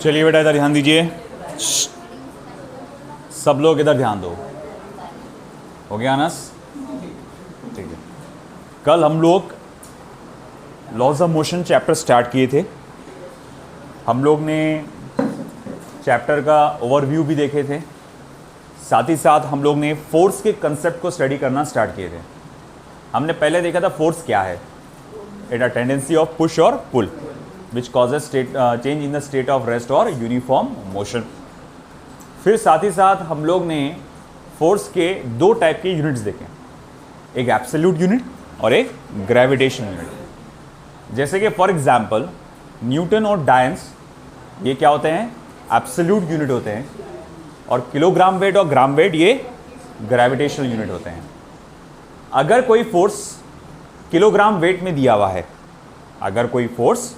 चलिए बेटा इधर ध्यान दीजिए, सब लोग इधर ध्यान दो। हो गया अनस? ठीक है। कल हम लोग laws of motion chapter start किए थे। हम लोग ने चैप्टर का ओवरव्यू भी देखे थे, साथ ही साथ हम लोग ने फोर्स के कंसेप्ट को स्टडी करना स्टार्ट किए थे। हमने पहले देखा था फोर्स क्या है, it a tendency of push और pull which causes change in the state of rest और यूनिफॉर्म मोशन। फिर साथ ही साथ हम लोग ने फोर्स के दो टाइप के यूनिट्स देखे, एक एब्सोल्यूट यूनिट और एक ग्रेविटेशन यूनिट। जैसे कि फॉर एग्जांपल न्यूटन और डायंस, ये क्या होते हैं? एब्सोल्यूट यूनिट होते हैं, और किलोग्राम वेट और ग्राम वेट ये ग्रेविटेशनल यूनिट होते हैं। अगर कोई फोर्स किलोग्राम वेट में दिया हुआ है, अगर कोई फोर्स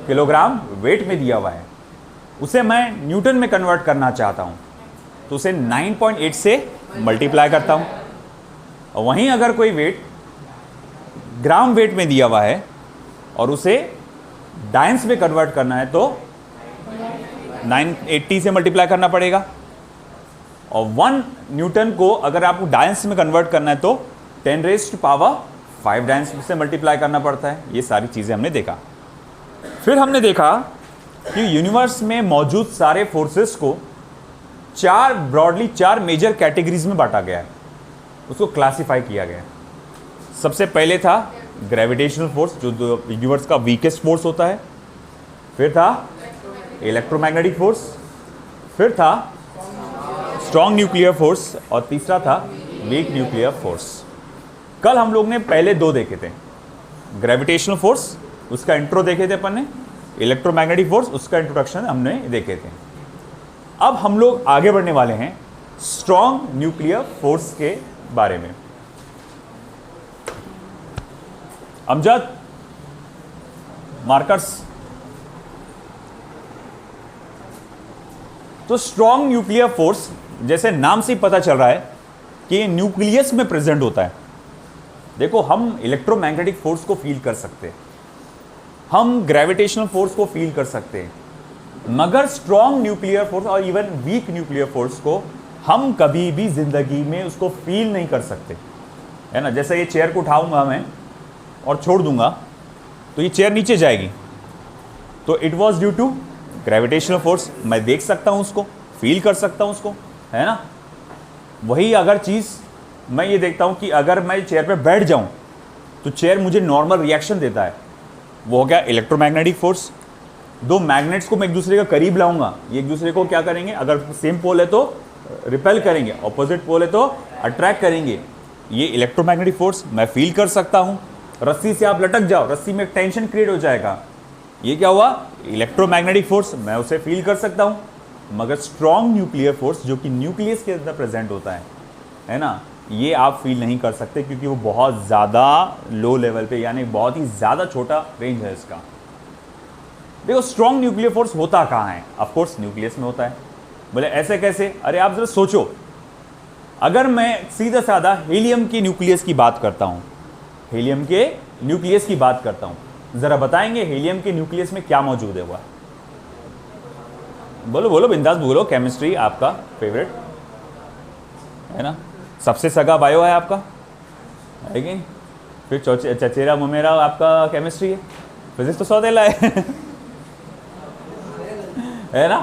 किलोग्राम वेट में दिया हुआ है, उसे मैं न्यूटन में कन्वर्ट करना चाहता हूं, तो उसे 9.8 से मल्टीप्लाई करता हूं। और वहीं अगर कोई वेट ग्राम वेट में दिया हुआ है और उसे डायंस में कन्वर्ट करना है, तो 980 से मल्टीप्लाई करना पड़ेगा। और 1 न्यूटन को अगर आपको डायंस में कन्वर्ट करना है तो 10⁵ डायंस से मल्टीप्लाई करना पड़ता है। ये सारी चीज़ें हमने देखा। फिर हमने देखा कि यूनिवर्स में मौजूद सारे फोर्सेस को ब्रॉडली चार मेजर कैटेगरीज में बांटा गया है, उसको क्लासिफाई किया गया है। सबसे पहले था ग्रेविटेशनल फोर्स, जो यूनिवर्स का वीकेस्ट फोर्स होता है। फिर था इलेक्ट्रोमैग्नेटिक फोर्स, फिर था स्ट्रॉन्ग न्यूक्लियर फोर्स, और तीसरा था वीक न्यूक्लियर फोर्स। कल हम लोग ने पहले दो देखे थे, ग्रेविटेशनल फोर्स उसका इंट्रो देखे थे अपन ने, इलेक्ट्रोमैग्नेटिक फोर्स उसका इंट्रोडक्शन हमने देखे थे। अब हम लोग आगे बढ़ने वाले हैं स्ट्रॉन्ग न्यूक्लियर फोर्स के बारे में। अमजद, मार्कर्स। तो स्ट्रॉन्ग न्यूक्लियर फोर्स, जैसे नाम से ही पता चल रहा है कि ये न्यूक्लियस में प्रेजेंट होता है। देखो, हम इलेक्ट्रोमैग्नेटिक फोर्स को फील कर सकते हैं, हम ग्रेविटेशनल फोर्स को फील कर सकते हैं, मगर स्ट्रॉन्ग न्यूक्लियर फोर्स और इवन वीक न्यूक्लियर फोर्स को हम कभी भी जिंदगी में उसको फील नहीं कर सकते, है ना। जैसे ये चेयर को उठाऊंगा मैं और छोड़ दूंगा तो ये चेयर नीचे जाएगी, तो it was due to gravitational force. मैं देख सकता हूं उसको, फील कर सकता हूं उसको, है ना। वही अगर चीज़ मैं ये देखता हूं कि अगर मैं चेयर पे बैठ जाऊं तो चेयर मुझे नॉर्मल रिएक्शन देता है, वो हो गया इलेक्ट्रोमैग्नेटिक फोर्स। दो मैग्नेट्स को मैं एक दूसरे के करीब लाऊंगा, ये एक दूसरे को क्या करेंगे, अगर सेम पोल है तो रिपेल करेंगे, ऑपोजिट पोल है तो अट्रैक्ट करेंगे। ये इलेक्ट्रोमैग्नेटिक फोर्स मैं फील कर सकता हूँ। रस्सी से आप लटक जाओ, रस्सी में टेंशन क्रिएट हो जाएगा, ये क्या हुआ, इलेक्ट्रोमैग्नेटिक फोर्स, मैं उसे फील कर सकता हूँ। मगर स्ट्रॉन्ग न्यूक्लियर फोर्स जो कि न्यूक्लियस के अंदर प्रेजेंट होता है ना, ये आप फील नहीं कर सकते, क्योंकि वो बहुत ज़्यादा लो लेवल पे, यानी बहुत ही ज़्यादा छोटा रेंज है इसका। देखो, स्ट्रॉन्ग न्यूक्लियर फोर्स होता कहाँ है? ऑफ कोर्स न्यूक्लियस में होता है। बोले ऐसे कैसे? अरे आप जरा सोचो, अगर मैं सीधा साधा हीलियम की न्यूक्लियस की बात करता हूँ, हीलियम के न्यूक्लियस की बात करता हूँ, जरा बताएंगे हीलियम के न्यूक्लियस में क्या मौजूद है? हुआ, बोलो बोलो, बिंदास बोलो। केमिस्ट्री आपका फेवरेट है ना, सबसे सगा बायो है आपका, है कि नहीं? फिर चचेरा ममेरा आपका केमिस्ट्री है, फिजिक्स तो सौदेला है ना।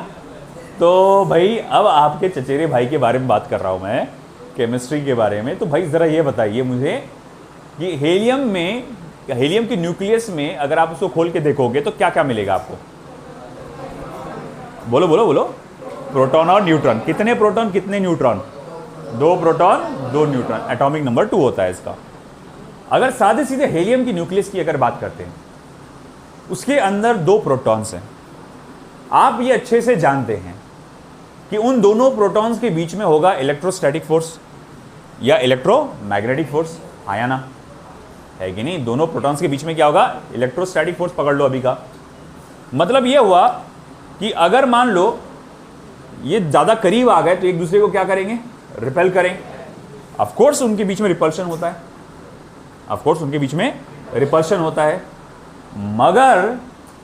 तो भाई अब आपके चचेरे भाई के बारे में बात कर रहा हूँ मैं, केमिस्ट्री के बारे में। तो भाई ज़रा ये बताइए मुझे कि हीलियम की न्यूक्लियस में अगर आप उसको खोल के देखोगे तो क्या क्या मिलेगा आपको? बोलो बोलो बोलो। प्रोटॉन और न्यूट्रॉन। कितने प्रोटॉन कितने neutron? 2 proton 2 neutron. Atomic number 2 होता है इसका। अगर सादे सीधे हीलियम की न्यूक्लियस की अगर बात करते हैं, उसके अंदर 2 प्रोटॉन्स हैं। आप ये अच्छे से जानते हैं कि उन दोनों प्रोटॉन्स के बीच में होगा इलेक्ट्रोस्टैटिक फोर्स या इलेक्ट्रोमैग्नेटिक फोर्स, आया ना, है कि नहीं? दोनों प्रोटॉन्स के बीच में क्या होगा? Electrostatic force. पकड़ लो अभी का मतलब ये हुआ कि अगर मान लो ये ज़्यादा करीब आ गए तो एक दूसरे को क्या करेंगे? रिपेल करेंगे। ऑफ कोर्स उनके बीच में रिपल्शन होता है, ऑफ कोर्स उनके बीच में रिपल्शन होता है, मगर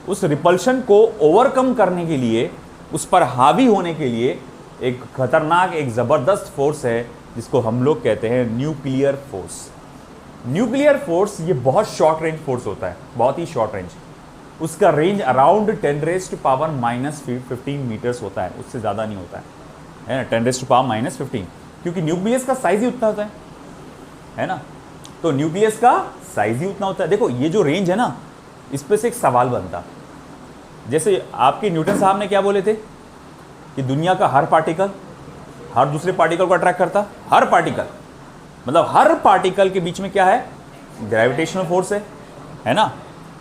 उस रिपल्शन को ओवरकम करने के लिए उस पर हावी होने के लिए एक खतरनाक, एक ज़बरदस्त फोर्स है जिसको हम लोग कहते हैं न्यूक्लियर फोर्स। न्यूक्लियर फोर्स ये बहुत शॉर्ट रेंज फोर्स होता है, बहुत ही शॉर्ट रेंज। उसका रेंज अराउंड 10⁻⁻15 मीटर्स होता है, उससे ज़्यादा नहीं होता है ना, 10⁻⁻15, क्योंकि न्यूक्लियस का साइज ही उतना होता है ना। तो न्यूक्लियस का साइज ही उतना होता है। देखो ये जो रेंज है ना, इस पर से एक सवाल बनता, जैसे आपके न्यूटन साहब ने क्या बोले थे कि दुनिया का हर पार्टिकल हर दूसरे पार्टिकल को अट्रैक्ट करता। हर पार्टिकल मतलब हर पार्टिकल के बीच में क्या है, ग्रेविटेशनल फोर्स है ना।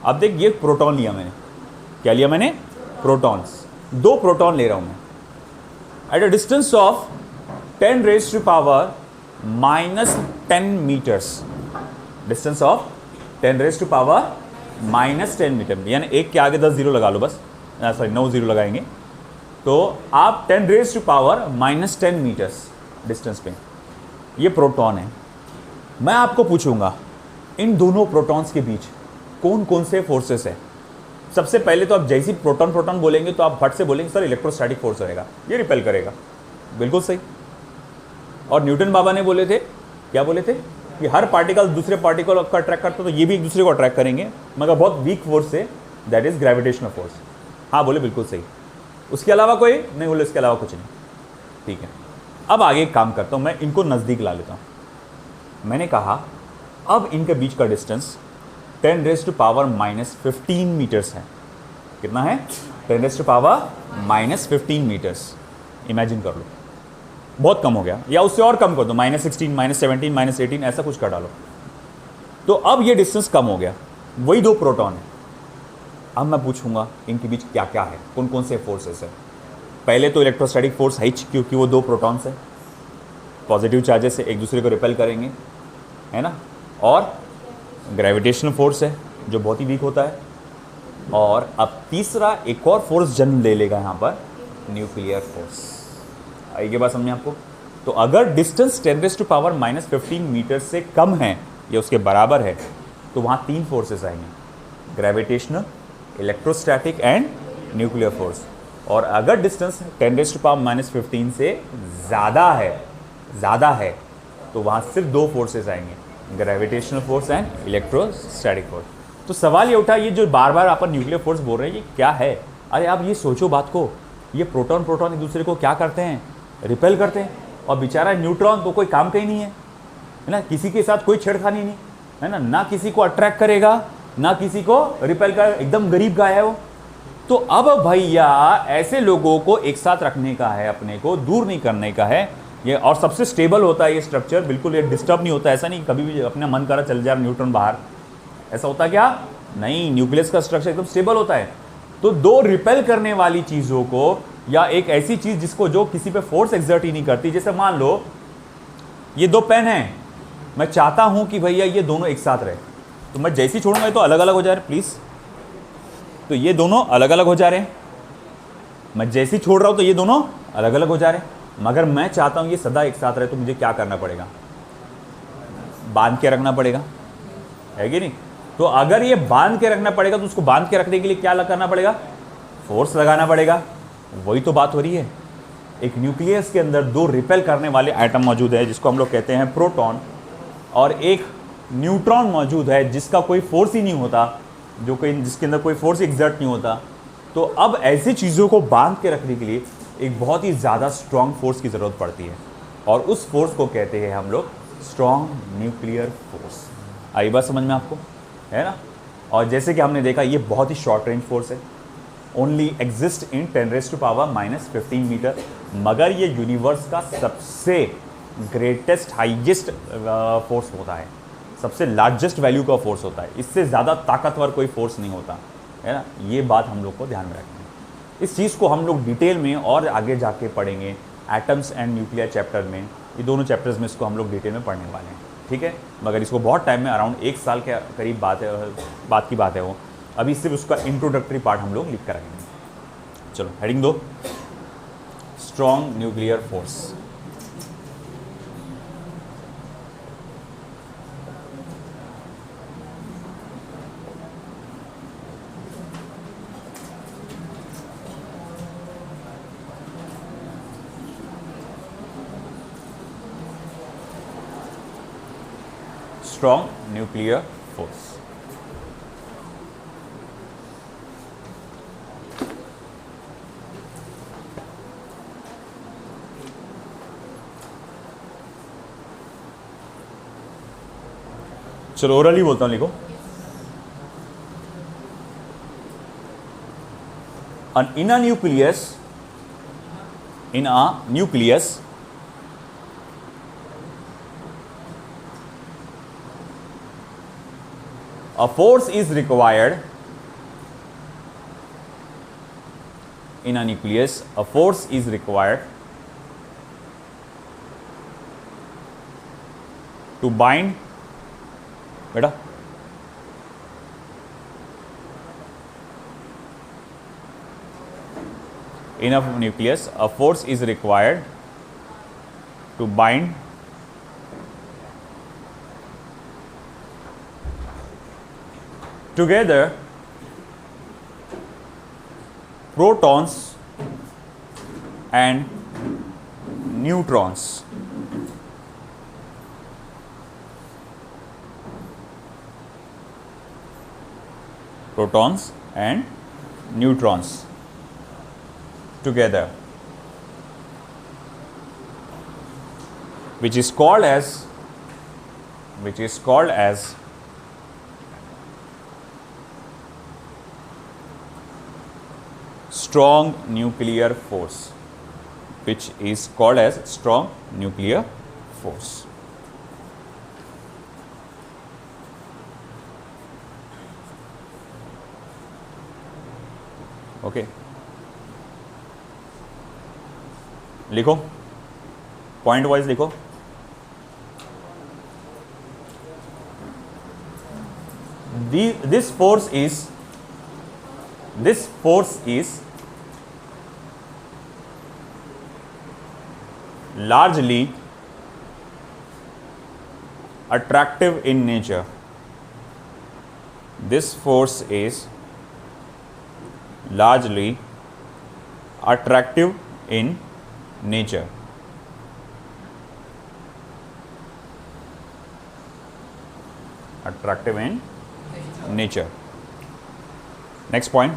अब देख, ये प्रोटॉन लिया मैंने, क्या लिया मैंने, प्रोटॉन्स। 2 प्रोटॉन ले रहा हूं मैं at a distance of 10⁻⁻10 metres, distance of 10⁻⁻10 metre, यानी एक के आगे 10 जीरो लगा लो बस, सॉरी 9 जीरो लगाएंगे, तो आप 10⁻⁻10 मीटर्स डिस्टेंस पे ये प्रोटॉन है। मैं आपको पूछूंगा इन दोनों प्रोटॉन्स के बीच कौन कौन से फोर्सेस है। सबसे पहले तो आप जैसी प्रोटॉन प्रोटॉन बोलेंगे तो आप फट से बोलेंगे सर इलेक्ट्रोस्टैटिक फोर्स रहेगा, ये रिपेल करेगा, बिल्कुल सही। और न्यूटन बाबा ने बोले थे, क्या बोले थे, कि हर पार्टिकल दूसरे पार्टिकल को अट्रैक्ट करता, तो ये भी एक दूसरे को अट्रैक्ट करेंगे, मगर बहुत वीक फोर्स से, दैट इज ग्रेविटेशनल फोर्स। हाँ बोले, बिल्कुल सही। उसके अलावा कोई नहीं बोले, इसके अलावा कुछ नहीं, ठीक है। अब आगे एक काम करता हूँ, मैं इनको नज़दीक ला लेता हूँ। मैंने कहा अब इनके बीच का डिस्टेंस 10⁻⁻15 मीटर्स है। कितना है, 10⁻⁻15 मीटर्स। इमेजिन कर लो, बहुत कम हो गया, या उससे और कम कर दो, -16, -17, -18, ऐसा कुछ कर डालो। तो अब ये डिस्टेंस कम हो गया, वही 2 प्रोटॉन है। अब मैं पूछूंगा इनके बीच क्या क्या है, कौन कौन से फोर्सेस है। पहले तो इलेक्ट्रोस्टैटिक फोर्स है, क्योंकि वो 2 प्रोटॉन्स है, पॉजिटिव चार्जेस से एक दूसरे को रिपेल करेंगे, है ना। और ग्रेविटेशनल फोर्स है जो बहुत ही वीक होता है। और अब तीसरा एक और फोर्स जन्म ले लेगा यहाँ पर, न्यूक्लियर फोर्स। आइए बात समझे आपको। तो अगर डिस्टेंस 10⁻⁻15 मीटर से कम है या उसके बराबर है, तो वहाँ 3 फोर्सेस आएंगे, gravitational, electrostatic and nuclear force. और अगर डिस्टेंस 10⁻⁻15 से ज़्यादा है तो वहाँ सिर्फ 2 फोर्सेस आएंगे, gravitational force and electrostatic force. तो सवाल ये उठा, ये जो बार बार अपन न्यूक्लियर फोर्स बोल रहे हैं, ये क्या है। अरे आप ये सोचो बात को, ये प्रोटॉन प्रोटॉन एक दूसरे को क्या करते हैं, रिपेल करते हैं। और बेचारा न्यूट्रॉन तो कोई काम का ही नहीं है ना, किसी के साथ कोई छेड़खानी नहीं है ना, ना किसी को अट्रैक्ट करेगा ना किसी को रिपेल कर, एकदम गरीब गाय है वो। तो अब भैया ऐसे लोगों को एक साथ रखने का है, अपने को दूर नहीं करने का है ये। और सबसे स्टेबल होता है ये स्ट्रक्चर, बिल्कुल ये डिस्टर्ब नहीं होता, ऐसा नहीं कभी भी अपना मन करा चल जाए न्यूट्रॉन बाहर, ऐसा होता क्या नहीं। न्यूक्लियस का स्ट्रक्चर एकदम स्टेबल होता है। तो 2 रिपेल करने वाली चीज़ों को, या एक ऐसी चीज़ जिसको जो किसी पे फोर्स एक्सर्ट ही नहीं करती, जैसे मान लो ये 2 पेन हैं, मैं चाहता हूं कि भैया ये दोनों एक साथ रहे, तो मैं जैसे ही छोड़ूंगा तो अलग अलग हो जा रहे, प्लीज़। तो ये दोनों अलग अलग हो जा रहे हैं, मैं जैसे ही छोड़ रहा हूं तो ये दोनों अलग अलग हो जा रहे हैं। मगर मैं चाहता हूं ये सदा एक साथ रहे, तो मुझे क्या करना पड़ेगा, बांध के रखना पड़ेगा, है कि नहीं। तो अगर ये बांध के रखना पड़ेगा तो उसको बांध के रखने के लिए क्या करना पड़ेगा, फोर्स लगाना पड़ेगा। वही तो बात हो रही है। एक न्यूक्लियस के अंदर 2 रिपेल करने वाले एटम मौजूद है जिसको हम लोग कहते हैं प्रोटॉन, और एक न्यूट्रॉन मौजूद है जिसका कोई फोर्स ही नहीं होता, जिसके अंदर कोई फोर्स एग्जर्ट नहीं होता। तो अब ऐसी चीज़ों को बांध के रखने के लिए एक बहुत ही ज़्यादा स्ट्रॉन्ग फोर्स की ज़रूरत पड़ती है, और उस फोर्स को कहते हैं हम लोग स्ट्रॉन्ग न्यूक्लियर फोर्स। आई बात समझ में आपको, है ना। और जैसे कि हमने देखा, ये बहुत ही शॉर्ट रेंज फोर्स है, ओनली एग्जिस्ट इन 10⁻⁻15 मीटर, मगर ये यूनिवर्स का सबसे ग्रेटेस्ट हाईएस्ट फोर्स होता है, सबसे लार्जेस्ट वैल्यू का फोर्स होता है। इससे ज़्यादा ताकतवर कोई फोर्स नहीं होता, है ना। ये बात हम लोग को ध्यान में रखनी है। इस चीज़ को हम लोग डिटेल में और आगे जाके पढ़ेंगे, एटम्स एंड न्यूक्लियर चैप्टर में। ये दोनों चैप्टर्स में इसको हम लोग डिटेल में पढ़ने वाले हैं, ठीक है। मगर इसको बहुत टाइम में, अराउंड 1 साल के करीब बात की बात है वो। अभी सिर्फ उसका इंट्रोडक्टरी पार्ट हम लोग लिख कर रखेंगे। चलो heading 2, strong nuclear force. strong nuclear force. चलो ओरली बोलता हूं, लिखो. In a nucleus, a force is required. In a nucleus, a force is required to bind. बेटा, in a nucleus, a force is required to bind together protons and neutrons. Protons and neutrons together, which is called as strong nuclear force, which is called as strong nuclear force. Okay, लिखो, point wise लिखो. This force is largely attractive in nature. This force is largely attractive in nature. Attractive in nature. Next point.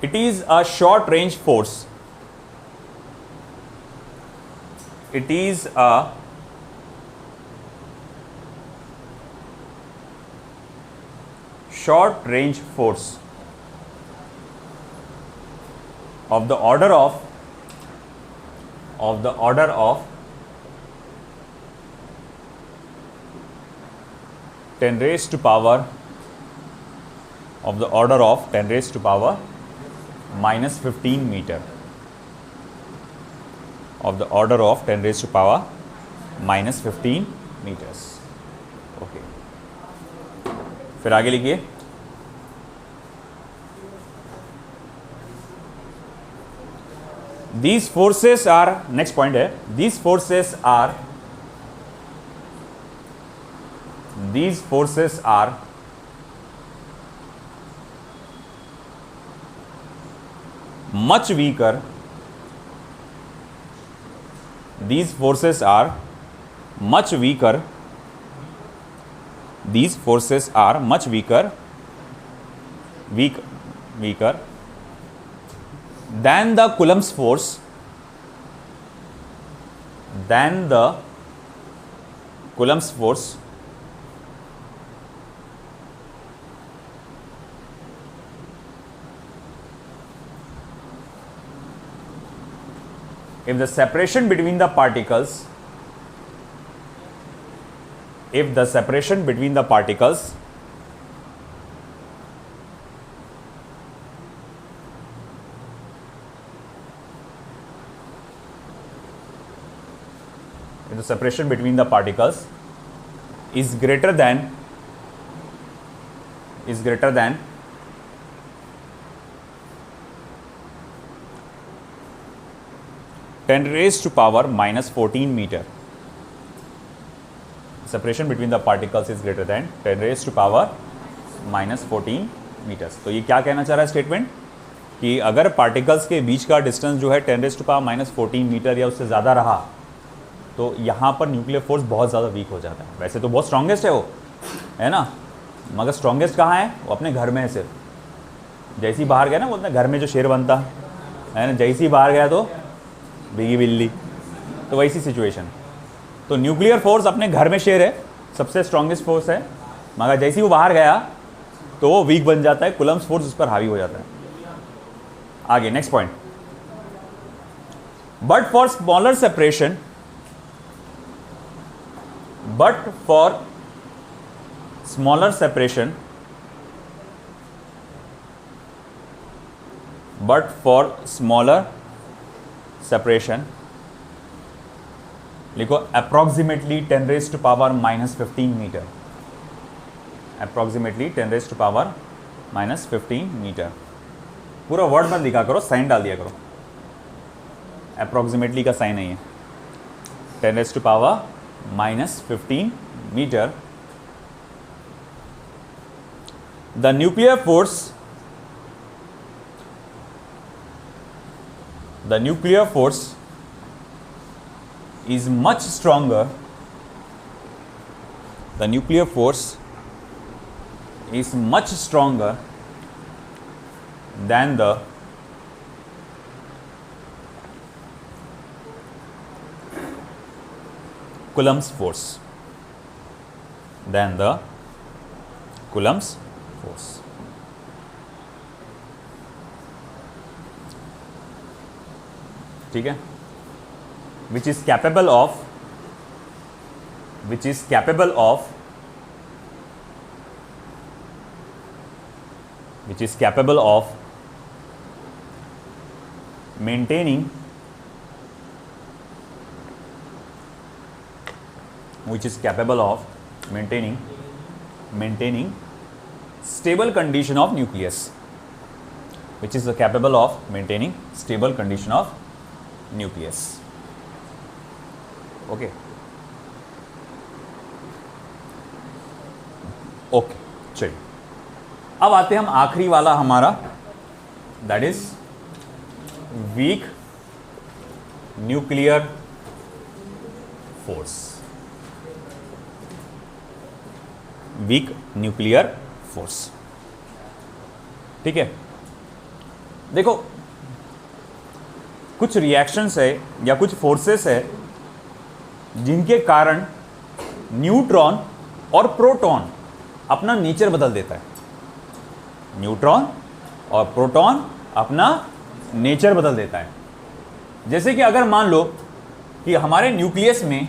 It is a short range force. It is a short range force of the order of 10 raised to power minus 15 meter. Of the order of 10 raised to power minus 15 meters. Okay, फिर आगे लिखिए. These forces are, next point है, these forces are much weaker. These forces are much weaker. These forces are much weaker than the Coulomb's force, if the separation between the particles is greater than 10 raised to power minus 14 meter. Separation between the particles is greater than 10 raised to power minus 14 meters. तो ये क्या कहना चाह रहा है statement कि अगर particles के बीच का डिस्टेंस जो है 10 raise to power minus 14 metre या उससे ज़्यादा रहा तो यहाँ पर न्यूक्लियर फोर्स बहुत ज़्यादा वीक हो जाता है। वैसे तो बहुत स्ट्रॉन्गेस्ट है वो, है ना, मगर स्ट्रॉन्गेस्ट कहाँ है? वो अपने घर में है सिर्फ। जैसे ही बाहर गया ना, बोलते हैं घर में जो शेर बनता है ना, जैसे ही बाहर गया तो भीगी बिल्ली, तो वैसी सिचुएशन। तो न्यूक्लियर फोर्स अपने घर में शेर है, सबसे स्ट्रॉन्गेस्ट फोर्स है, मगर जैसे ही वो बाहर गया तो वो वीक बन जाता है, कूलम्ब्स फोर्स उस पर हावी हो जाता है। आगे next point, but for smaller separation, but for smaller separation, but for smaller separation, लिखो approximately 10 raised to power minus 15 metre, approximately 10 raised to power minus 15 metre. पूरा वर्ड मत लिखा करो, साइन डाल दिया करो, approximately का साइन नहीं है। 10 raised to power minus 15 meter, the nuclear force is much stronger, the nuclear force is much stronger than the Coulomb's force, than the Coulomb's force। ठीक है, which is capable of maintaining stable condition of nucleus, which is capable of maintaining stable condition of nucleus। okay, चलिए अब आते हैं हम आखिरी वाला हमारा, that is weak nuclear force. Weak nuclear force, ठीक है। देखो कुछ रिएक्शंस है या कुछ फोर्सेस है जिनके कारण न्यूट्रॉन और प्रोटॉन अपना नेचर बदल देता है। न्यूट्रॉन और प्रोटॉन अपना नेचर बदल देता है। जैसे कि अगर मान लो कि हमारे न्यूक्लियस में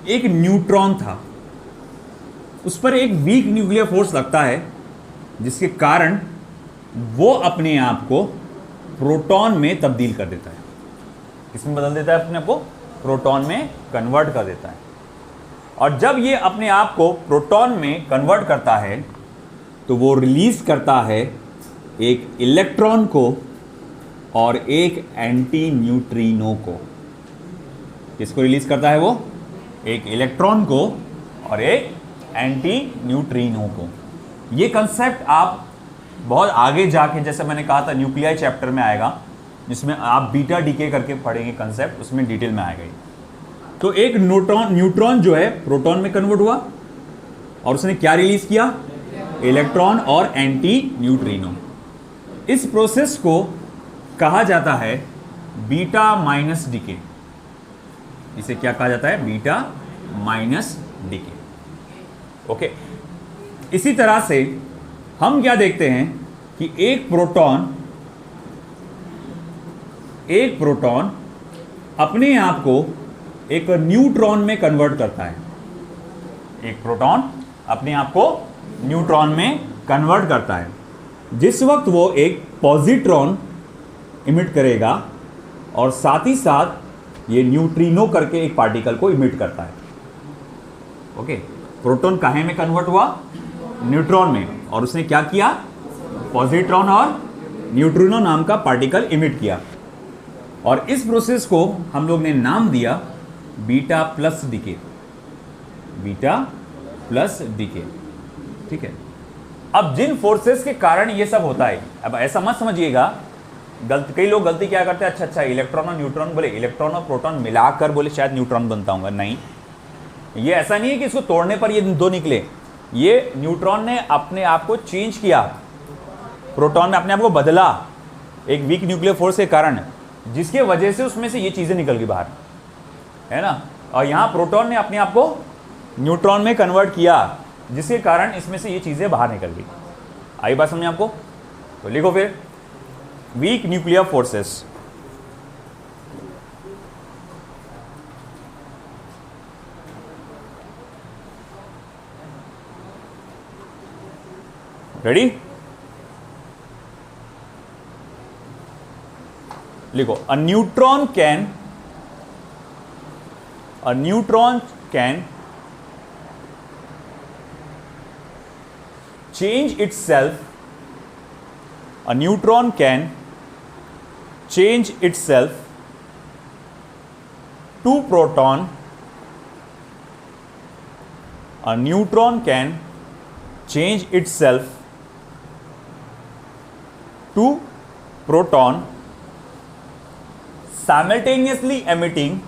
एक न्यूट्रॉन था, उस पर एक वीक न्यूक्लियर फोर्स लगता है जिसके कारण वो अपने आप को प्रोटॉन में तब्दील कर देता है। किसमें बदल देता है? अपने आप को प्रोटॉन में कन्वर्ट कर देता है। और जब ये अपने आप को प्रोटॉन में कन्वर्ट करता है तो वो रिलीज करता है एक इलेक्ट्रॉन को और एक एंटी न्यूट्रिनो को। किसको रिलीज करता है वो? एक इलेक्ट्रॉन को और एक एंटी न्यूट्रिनो को। ये कंसेप्ट आप बहुत आगे जाके, जैसे मैंने कहा था, न्यूक्लियाई चैप्टर में आएगा, जिसमें आप बीटा डीके करके पढ़ेंगे कंसेप्ट, उसमें डिटेल में आएगा। तो एक न्यूट्रॉन जो है प्रोटॉन में कन्वर्ट हुआ और उसने क्या रिलीज किया? इलेक्ट्रॉन और एंटी न्यूट्रिनो। इस प्रोसेस को कहा जाता है बीटा माइनस डीके। इसे क्या कहा जाता है? Beta minus DK. ओके, इसी तरह से हम क्या देखते हैं कि एक प्रोटॉन अपने आप को एक न्यूट्रॉन में कन्वर्ट करता है। एक प्रोटॉन अपने आप को न्यूट्रॉन में कन्वर्ट करता है। जिस वक्त वो एक पॉजिट्रॉन इमिट करेगा और साथ ही साथ ये न्यूट्रिनो करके एक पार्टिकल को इमिट करता है। ओके, प्रोटॉन काहे में कन्वर्ट हुआ? न्यूट्रॉन में। और उसने क्या किया? पॉजिट्रॉन और न्यूट्रिनो नाम का पार्टिकल इमिट किया। और इस प्रोसेस को हम लोग ने नाम दिया beta plus DK. Beta plus DK, ठीक है। अब जिन फोर्सेस के कारण ये सब होता है, अब ऐसा मत समझिएगा कई लोग गलती क्या करते हैं, अच्छा इलेक्ट्रॉन और न्यूट्रॉन, बोले इलेक्ट्रॉन और प्रोटॉन मिलाकर बोले शायद न्यूट्रॉन बनता होगा। नहीं, ये ऐसा नहीं है कि इसको तोड़ने पर ये दो निकले, ये न्यूट्रॉन ने अपने आप को चेंज किया, प्रोटॉन ने अपने आप को बदला एक वीक न्यूक्लियर फोर्स के कारण, जिसके वजह से उसमें से ये चीजें निकल गई बाहर, है ना। और यहां प्रोटॉन ने अपने आप को न्यूट्रॉन में कन्वर्ट किया, जिसके कारण इसमें से ये चीजें बाहर निकल गई। आई बात समझ आपको? तो लिखो फिर, वीक न्यूक्लियर फोर्सेस। रेडी? लिखो, a neutron can change itself, a neutron can change itself to proton, a neutron can change itself to proton, simultaneously emitting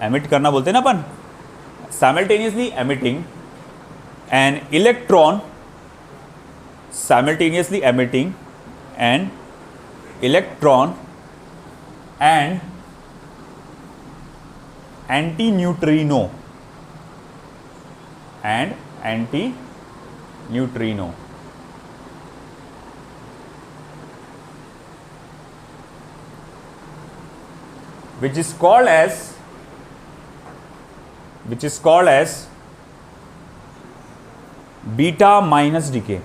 emit करना बोलते हैं ना अपन, simultaneously emitting an electron, simultaneously emitting an electron and antineutrino, which is called as beta minus decay.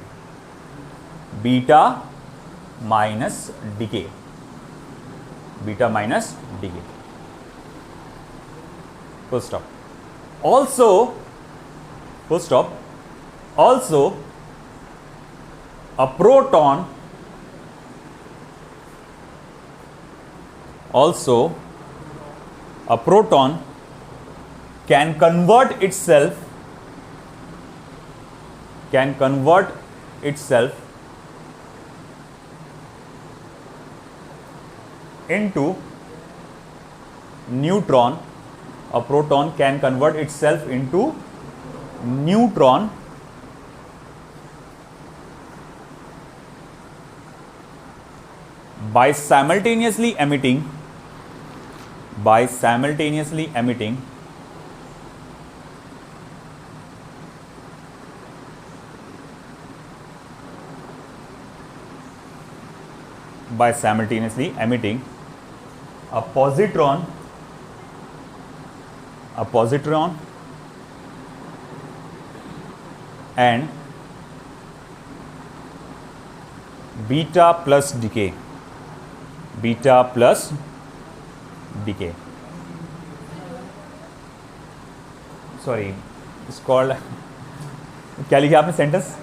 Full stop. Also, a proton can convert itself into neutron. A proton can convert itself into neutron by simultaneously emitting a positron and beta plus decay. Sorry, it's called, क्या लिखा आपने sentence?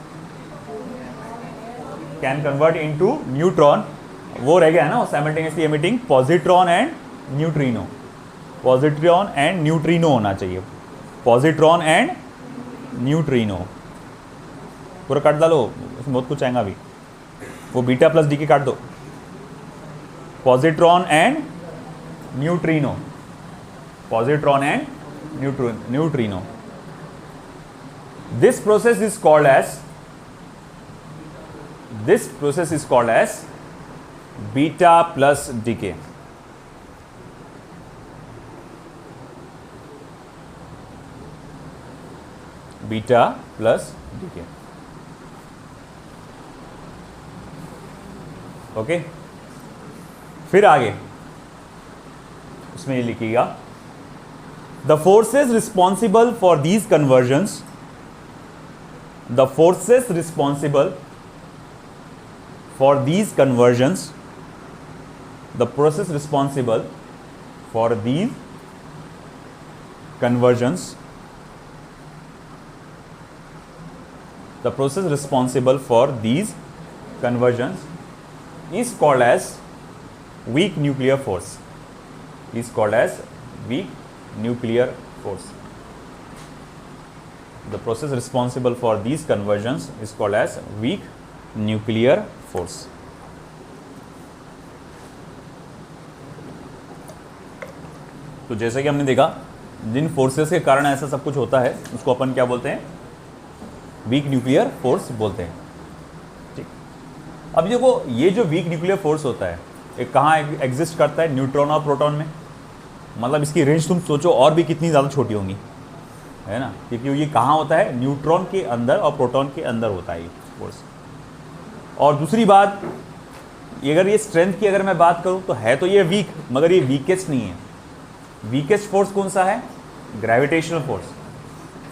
Can convert into neutron, वो रह गया है ना, simultaneously emitting positron and neutrino, होना चाहिए, पॉजिट्रॉन एंड न्यूट्रिनो। पूरा काट डालो, उसमें बहुत कुछ आएगा अभी, वो बीटा प्लस डी के काट दो, positron and neutrino, This process is called as beta plus decay. Okay, फिर आगे उसमें ये लिखिएगा, the forces responsible for these conversions, the process responsible for these conversions is called as weak nuclear force. weak nuclear force. The process responsible for these conversions is called as weak nuclear force. तो जैसे कि हमने देखा, जिन forces के कारण ऐसा सब कुछ होता है उसको अपन क्या बोलते हैं, वीक न्यूक्लियर फोर्स बोलते हैं। ठीक, अब देखो ये जो वीक न्यूक्लियर फोर्स होता है ये कहाँ एग्जिस्ट करता है, न्यूट्रॉन और प्रोटॉन में। मतलब इसकी रेंज तुम सोचो और भी कितनी ज़्यादा छोटी होंगी, है ना, क्योंकि ये कहाँ होता है, न्यूट्रॉन के अंदर और प्रोटॉन के अंदर होता है ये फोर्स। और दूसरी बात, अगर ये स्ट्रेंथ की अगर मैं बात करूँ तो है तो ये वीक, मगर ये वीकेस्ट नहीं है। वीकेस्ट फोर्स कौन सा है, ग्रेविटेशनल फोर्स।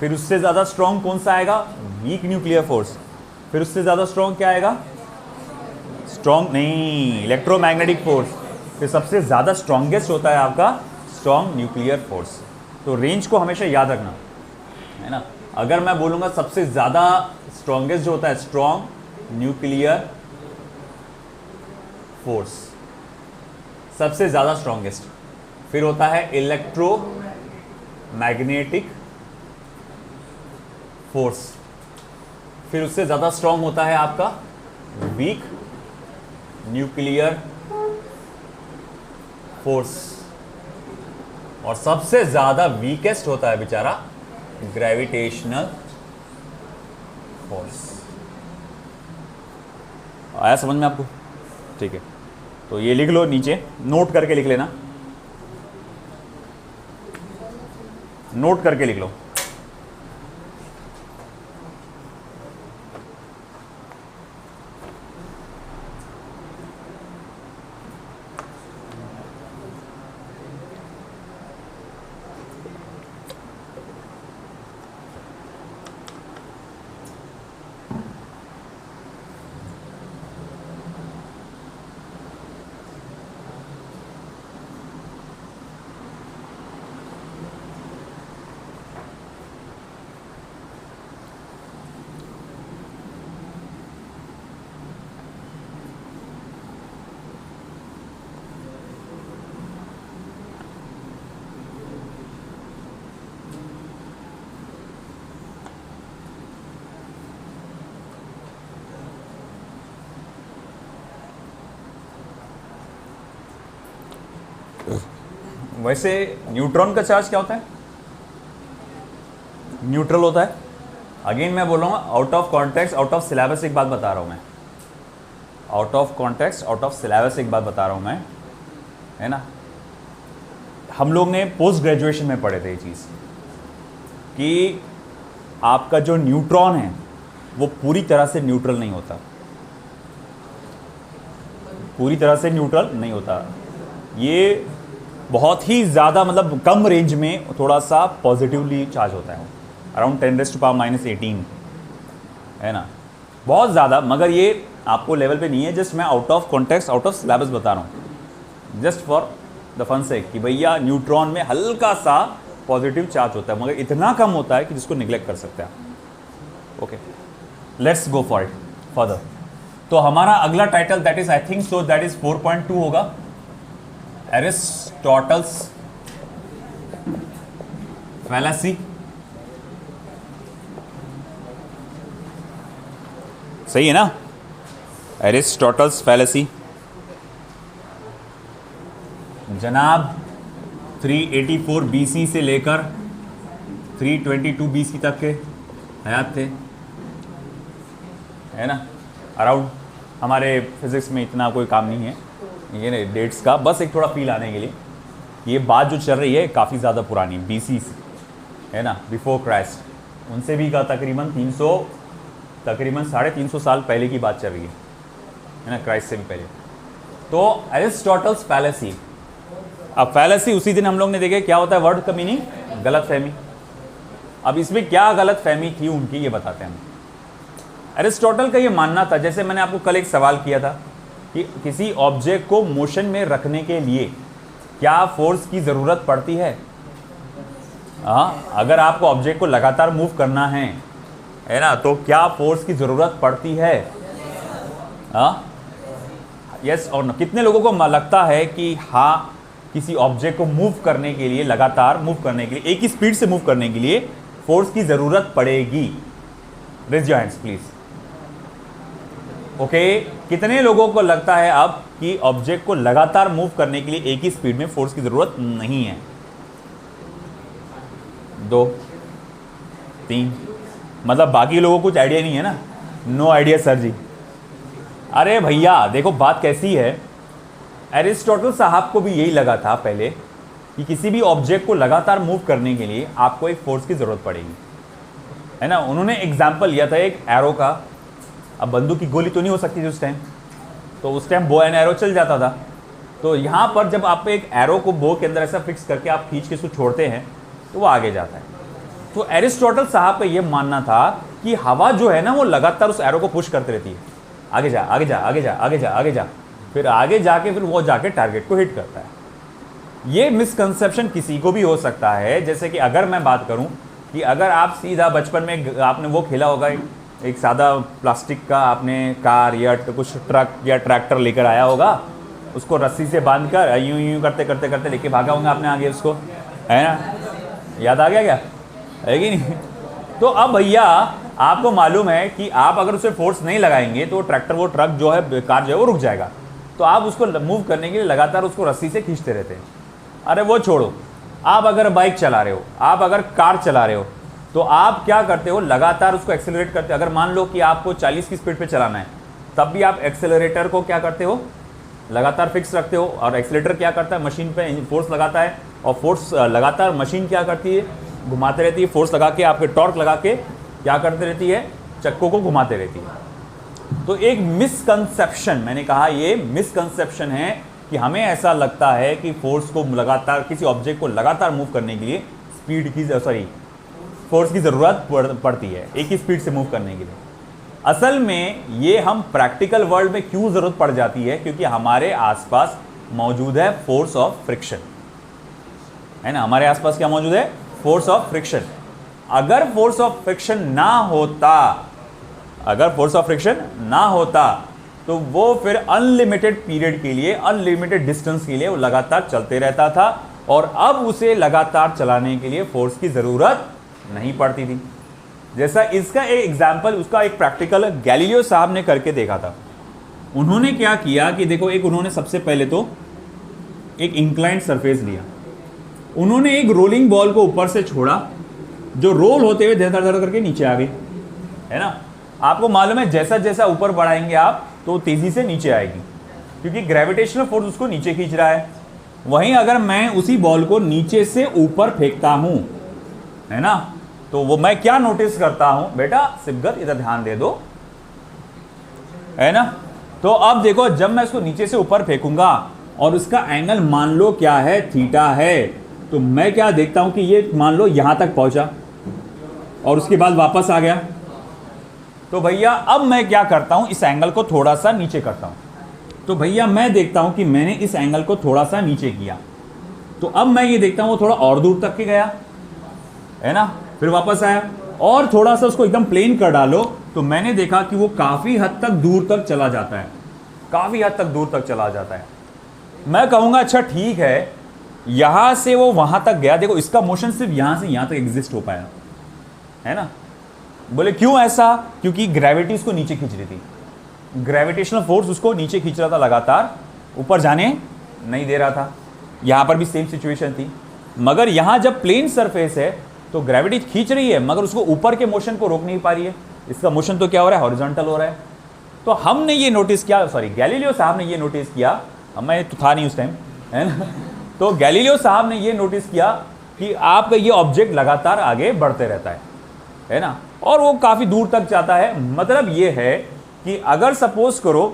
फिर उससे ज़्यादा स्ट्रॉन्ग कौन सा आएगा, वीक न्यूक्लियर फोर्स। फिर उससे ज़्यादा स्ट्रॉन्ग क्या आएगा, स्ट्रॉन्ग नहीं, इलेक्ट्रोमैग्नेटिक फोर्स। फिर सबसे ज़्यादा स्ट्रॉन्गेस्ट होता है आपका स्ट्रॉन्ग न्यूक्लियर फोर्स। तो रेंज को हमेशा याद रखना, है ना। अगर मैं बोलूँगा सबसे ज़्यादा स्ट्रॉन्गेस्ट जो होता है स्ट्रॉन्ग न्यूक्लियर फोर्स, सबसे ज़्यादा स्ट्रॉन्गेस्ट। फिर होता है इलेक्ट्रोमैग्नेटिक फोर्स। फिर उससे ज़्यादा स्ट्रॉन्ग होता है आपका वीक न्यूक्लियर फोर्स। और सबसे ज़्यादा वीकेस्ट होता है बेचारा ग्रेविटेशनल फोर्स। आया समझ में आपको? ठीक है, तो ये लिख लो, नीचे नोट करके लिख लेना, नोट करके लिख लो। वैसे न्यूट्रॉन का चार्ज क्या होता है, न्यूट्रल होता है। अगेन मैं बोल रहा हूँ out of context, out of syllabus एक बात बता रहा हूँ मैं, out of context, out of syllabus एक बात बता रहा हूँ मैं, है ना। हम लोग ने पोस्ट ग्रेजुएशन में पढ़े थे ये चीज़ कि आपका जो न्यूट्रॉन है वो पूरी तरह से न्यूट्रल नहीं होता, पूरी तरह से न्यूट्रल नहीं होता। ये बहुत ही ज़्यादा मतलब कम रेंज में थोड़ा सा पॉजिटिवली चार्ज होता है, अराउंड 10⁻⁻18, है ना, बहुत ज़्यादा। मगर ये आपको लेवल पे नहीं है, जस्ट मैं out of context, out of syllabus बता रहा हूँ, जस्ट फॉर द फन से कि भैया न्यूट्रॉन में हल्का सा पॉजिटिव चार्ज होता है, मगर इतना कम होता है कि जिसको निगलेक्ट कर सकते हैं आप। Okay, let's go for it further. तो हमारा अगला title that is, I think so that is 4.2 होगा, एरिस्टोटल्स फैलेसी। सही है ना, एरिस्टोटल्स फैलेसी। जनाब 384 बीसी से लेकर 322 बीसी तक के हयात थे, है ना, अराउंड। हमारे फिजिक्स में इतना कोई काम नहीं है ये नहीं डेट्स का, बस एक थोड़ा फील आने के लिए। ये बात जो चल रही है काफ़ी ज़्यादा पुरानी, बीसी है ना, बिफोर क्राइस्ट, उनसे भी का तकरीबन 350 साल पहले की बात चल रही है ना, क्राइस्ट से भी पहले। तो एरिस्टोटल्स फैलेसी। अब फैलेसी उसी दिन हम लोग ने देखे क्या होता है, वर्ड का मीनिंग गलत फहमी। अब इसमें क्या गलत फहमी थी उनकी, ये बताते हैं हम। एरिस्टोटल का ये मानना था, जैसे मैंने आपको कल एक सवाल किया था कि किसी ऑब्जेक्ट को मोशन में रखने के लिए क्या फोर्स की ज़रूरत पड़ती है। अगर आपको ऑब्जेक्ट को लगातार मूव करना है ना, तो क्या फोर्स की ज़रूरत पड़ती है। यस और नो। कितने लोगों को लगता है कि हाँ किसी ऑब्जेक्ट को मूव करने के लिए, लगातार मूव करने के लिए, एक ही स्पीड से मूव करने के लिए फोर्स की जरूरत पड़ेगी? Raise your hands please. Okay, कितने लोगों को लगता है अब कि ऑब्जेक्ट को लगातार मूव करने के लिए एक ही स्पीड में फोर्स की जरूरत नहीं है? 2 3, मतलब बाकी लोगों को कुछ आइडिया नहीं है ना? नो आइडिया सर जी। अरे भैया देखो बात कैसी है, एरिस्टोटल साहब को भी यही लगा था पहले कि किसी भी ऑब्जेक्ट को लगातार मूव करने के लिए आपको एक फोर्स की जरूरत पड़ेगी, है ना? उन्होंने एग्जाम्पल लिया था एक एरो का। अब बंदूक की गोली तो नहीं हो सकती थी उस टाइम, तो उस टाइम बो एंड एरो चल जाता था। तो यहाँ पर जब आप एक एरो को बो के अंदर ऐसा फिक्स करके आप खींच के उसको छोड़ते हैं तो वो आगे जाता है। तो एरिस्टोटल साहब का ये मानना था कि हवा जो है ना वो लगातार उस एरो को पुश करती रहती है, आगे जा आगे जा आगे जा आगे जा आगे जा, फिर आगे जाके फिर वो जाके टारगेट को हिट करता है। ये मिसकंसेप्शन किसी को भी हो सकता है। जैसे कि अगर मैं बात करूं कि अगर आप सीधा बचपन में आपने वो खेला होगा, एक सादा प्लास्टिक का आपने कार या कुछ ट्रक या ट्रैक्टर लेकर आया होगा, उसको रस्सी से बांध कर यूं यूं करते करते करते लेके भागा होगा आपने आगे उसको, है ना? याद आ गया क्या? है कि नहीं? तो अब भैया आपको मालूम है कि आप अगर उसे फोर्स नहीं लगाएंगे तो ट्रैक्टर, वो ट्रक जो है, कार जो है वो रुक जाएगा। तो आप उसको मूव करने के लिए लगातार उसको रस्सी से खींचते रहते हैं। अरे वो छोड़ो, आप अगर बाइक चला रहे हो, आप अगर कार चला रहे हो, तो आप क्या करते हो? लगातार उसको एक्सेलरेट करते हो। अगर मान लो कि आपको 40 की स्पीड पे चलाना है, तब भी आप एक्सेलरेटर को क्या करते हो? लगातार फिक्स रखते हो। और एक्सेलरेटर क्या करता है? मशीन पे फोर्स लगाता है, और फोर्स लगातार मशीन क्या करती है? घुमाते रहती है, फोर्स लगा के, आपके टॉर्क लगा के क्या करते रहती है? चक्कों को घुमाते रहती है। तो एक मिसकंसेप्शन, मैंने कहा ये मिसकंसेप्शन है कि हमें ऐसा लगता है कि फोर्स को लगातार, किसी ऑब्जेक्ट को लगातार मूव करने के लिए स्पीड की, फोर्स की ज़रूरत पड़ती है एक ही स्पीड से मूव करने के लिए। असल में ये हम प्रैक्टिकल वर्ल्ड में क्यों ज़रूरत पड़ जाती है? क्योंकि हमारे आसपास मौजूद है फोर्स ऑफ फ्रिक्शन, है ना? हमारे आसपास क्या मौजूद है? Force of friction. अगर फोर्स ऑफ फ्रिक्शन ना होता, अगर फोर्स ऑफ फ्रिक्शन ना होता तो वो फिर अनलिमिटेड पीरियड के लिए, अनलिमिटेड डिस्टेंस के लिए वो लगातार चलते रहता था, और अब उसे लगातार चलाने के लिए फोर्स की ज़रूरत नहीं पड़ती थी। जैसा इसका एक एग्जाम्पल, उसका एक प्रैक्टिकल गैलीलियो साहब ने करके देखा था। उन्होंने क्या किया कि देखो, एक उन्होंने सबसे पहले तो एक इंक्लाइंड सरफेस लिया, उन्होंने एक रोलिंग बॉल को ऊपर से छोड़ा, जो रोल होते हुए धड़ धड़ करके नीचे आ गई, है ना? आपको मालूम है जैसा जैसा ऊपर बढ़ाएंगे आप तो तेजी से नीचे आएगी, क्योंकि ग्रेविटेशनल फोर्स उसको नीचे खींच रहा है। वहीं अगर मैं उसी बॉल को नीचे से ऊपर फेंकता हूं, है ना, तो वो मैं क्या नोटिस करता हूं? बेटा सिबगत इधर ध्यान दे दो, है ना? तो अब देखो, जब मैं इसको नीचे से ऊपर फेंकूंगा और उसका एंगल मान लो क्या है? थीटा है। तो मैं क्या देखता हूं कि ये मान लो यहां तक पहुंचा और उसके बाद वापस आ गया। तो भैया अब मैं क्या करता हूं? इस एंगल को थोड़ा सा नीचे करता हूं। तो भैया मैं देखता हूं कि मैंने इस एंगल को थोड़ा सा नीचे किया, तो अब मैं ये देखता हूं वो थोड़ा और दूर तक के गया, है ना? फिर वापस आया और थोड़ा सा उसको एकदम प्लेन कर डालो, तो मैंने देखा कि वो काफी हद तक दूर तक चला जाता है, काफी हद तक दूर तक चला जाता है। मैं कहूंगा अच्छा ठीक है, यहां से वो वहां तक गया, देखो इसका मोशन सिर्फ यहां से यहां तक एग्जिस्ट हो पाया, है ना? बोले क्यों ऐसा? क्योंकि ग्रेविटी उसको नीचे खींच रही थी, ग्रेविटेशनल फोर्स उसको नीचे खींच रहा था, लगातार ऊपर जाने नहीं दे रहा था। यहां पर भी सेम सिचुएशन थी, मगर यहां जब प्लेन सरफेस है तो ग्रेविटी खींच रही है, मगर उसको ऊपर के मोशन को रोक नहीं पा रही है। इसका मोशन तो क्या हो रहा है? हॉरिजॉन्टल हो रहा है। तो हमने ये नोटिस किया, सॉरी गैलीलियो साहब ने ये नोटिस किया, मैं तो था नहीं उस टाइम, है ना? तो गैलीलियो साहब ने ये नोटिस किया कि आपका ये ऑब्जेक्ट लगातार आगे बढ़ते रहता है ना, और वो काफ़ी दूर तक जाता है। मतलब ये है कि अगर सपोज करो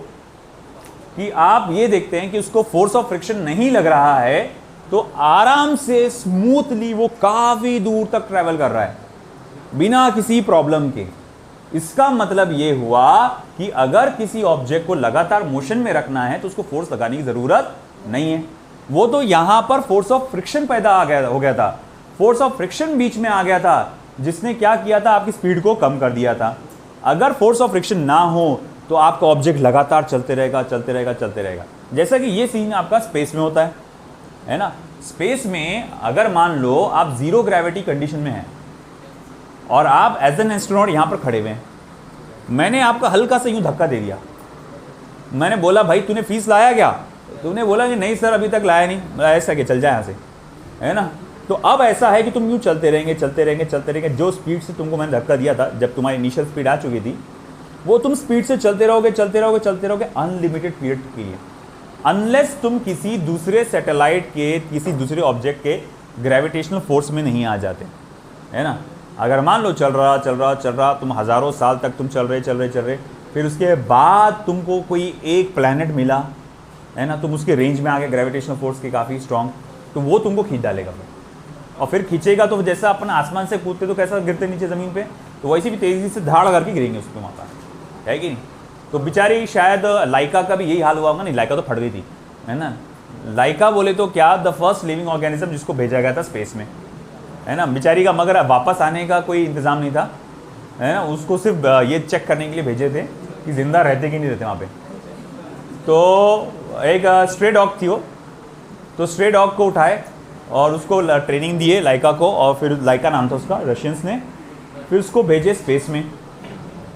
कि आप ये देखते हैं कि उसको फोर्स ऑफ फ्रिक्शन नहीं लग रहा है, तो आराम से स्मूथली वो काफ़ी दूर तक ट्रैवल कर रहा है बिना किसी प्रॉब्लम के। इसका मतलब ये हुआ कि अगर किसी ऑब्जेक्ट को लगातार मोशन में रखना है तो उसको फोर्स लगाने की ज़रूरत नहीं है। वो तो यहां पर फोर्स ऑफ फ्रिक्शन पैदा हो गया था, फोर्स ऑफ फ्रिक्शन बीच में आ गया था, जिसने क्या किया था? आपकी स्पीड को कम कर दिया था। अगर फोर्स ऑफ फ्रिक्शन ना हो तो आपका ऑब्जेक्ट लगातार चलते रहेगा, चलते रहेगा, चलते रहेगा। जैसा कि ये सीन आपका स्पेस में होता है ना। स्पेस में अगर मान लो आप जीरो ग्रेविटी कंडीशन में हैं और आप एज एन एस्ट्रोनॉट यहाँ पर खड़े हुए हैं, मैंने आपका हल्का सा यूँ धक्का दे दिया, मैंने बोला भाई तूने फीस लाया क्या, तूने बोला कि नहीं सर अभी तक लाया नहीं, बोला ऐसा कि चल जाए यहाँ से, है ना। तो अब ऐसा है कि तुम यूँ चलते रहेंगे चलते रहेंगे चलते रहेंगे, जो स्पीड से तुमको मैंने धक्का दिया था जब तुम्हारी इनिशियल स्पीड आ चुकी थी, वो तुम स्पीड से चलते रहोगे चलते रहोगे चलते रहोगे अनलिमिटेड पीरियड के लिए, अनलेस तुम किसी दूसरे सैटेलाइट के किसी दूसरे ऑब्जेक्ट के ग्रेविटेशनल फोर्स में नहीं आ जाते, है ना। अगर मान लो चल रहा तुम हज़ारों साल तक तुम चल रहे, फिर उसके बाद तुमको कोई एक प्लैनेट मिला, है ना, तुम उसके रेंज में आ गए ग्रेविटेशनल फोर्स के काफ़ी स्ट्रॉन्ग, तो वो तुमको खींच डालेगा और फिर खींचेगा तो जैसा अपन आसमान से कूदते तो कैसा गिरते नीचे ज़मीन पे, तो वैसे भी तेज़ी से धाड़ करके गिरेंगे उस पर वहाँ पर, है कि नहीं। तो बेचारी शायद लाइका का भी यही हाल हुआ होगा, नहीं लाइका तो फट गई थी, है ना। लाइका बोले तो क्या, द फर्स्ट लिविंग ऑर्गेनिज्म जिसको भेजा गया था स्पेस में, है ना, बेचारी का मगर वापस आने का कोई इंतज़ाम नहीं था, है ना, उसको सिर्फ ये चेक करने के लिए भेजे थे कि ज़िंदा रहते कि नहीं रहते वहाँ पे। तो एक स्ट्रे डॉग थी वो, तो स्ट्रे डॉग को उठाए और उसको ट्रेनिंग दिए लाइका को, और फिर लाइका नाम था उसका, रशियंस ने, फिर उसको भेजे स्पेस में,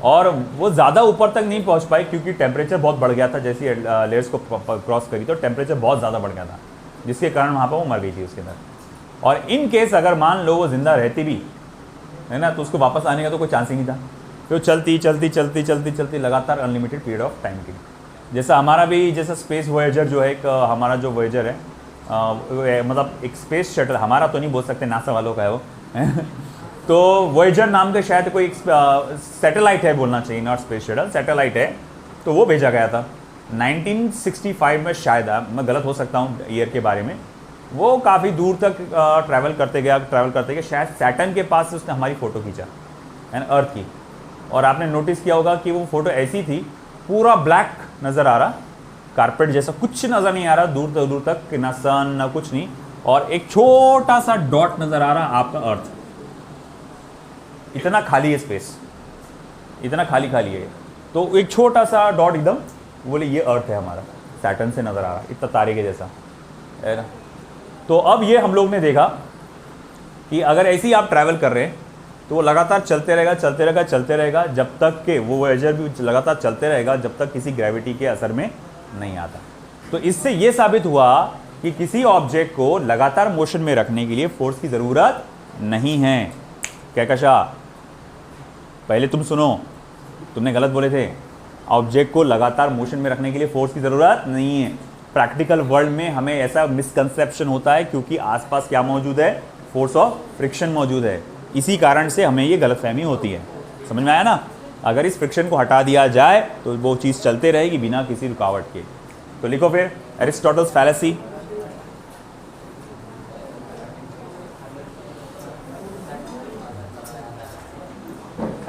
और वो ज़्यादा ऊपर तक नहीं पहुँच पाई क्योंकि टेम्परेचर बहुत बढ़ गया था, जैसे लेयर्स को क्रॉस करी तो टेम्परेचर बहुत ज़्यादा बढ़ गया था, जिसके कारण वहाँ पर वो मर गई थी उसके अंदर। और इन केस अगर मान लो वो ज़िंदा रहती भी, है ना, तो उसको वापस आने का तो कोई चांस ही नहीं था। तो चलती लगातार अनलिमिटेड पीरियड ऑफ टाइम की, जैसा हमारा भी, जैसा स्पेस वॉयेजर जो है, एक हमारा जो वॉयेजर है, मतलब एक स्पेस शटल, हमारा तो नहीं बोल सकते, नासा वालों का है वो तो वॉयेजर नाम के शायद कोई सैटेलाइट है बोलना चाहिए, नॉट स्पेस शटल, सैटेलाइट है, तो वो भेजा गया था 1965 में शायद, मैं गलत हो सकता हूँ ईयर के बारे में। वो काफ़ी दूर तक ट्रैवल करते गया, शायद सैटर्न के पास से उसने हमारी फ़ोटो खींचा, एंड अर्थ की, और आपने नोटिस किया होगा कि वो फ़ोटो ऐसी थी, पूरा ब्लैक नज़र आ रहा, कारपेट जैसा, कुछ नज़र नहीं आ रहा दूर तक कि ना सन ना कुछ नहीं, और एक छोटा सा डॉट नज़र आ रहा आपका अर्थ, इतना खाली है स्पेस, इतना खाली है, तो एक छोटा सा डॉट एकदम, बोले ये अर्थ है हमारा, सैटर्न से नज़र आ रहा, इतना तारे के जैसा, है ना। तो अब ये हम लोग ने देखा कि अगर ऐसे ही आप ट्रैवल कर रहे हैं तो वो लगातार चलते रहेगा जब तक कि वो वॉयेजर भी लगातार चलते रहेगा जब तक किसी ग्रेविटी के असर में नहीं आता। तो इससे ये साबित हुआ कि किसी ऑब्जेक्ट को लगातार मोशन में रखने के लिए फोर्स की ज़रूरत नहीं है। कहकशा, पहले तुम सुनो, तुमने गलत बोले थे, ऑब्जेक्ट को लगातार मोशन में रखने के लिए फोर्स की ज़रूरत नहीं है। प्रैक्टिकल वर्ल्ड में हमें ऐसा मिसकंसेप्शन होता है क्योंकि आसपास क्या मौजूद है, फोर्स ऑफ फ्रिक्शन मौजूद है, इसी कारण से हमें ये गलतफहमी होती है। समझ में आया ना। अगर इस फ्रिक्शन को हटा दिया जाए तो वो चीज़ चलते रहेगी बिना किसी रुकावट के। तो लिखो फिर एरिस्टोटल्स फैलेसी।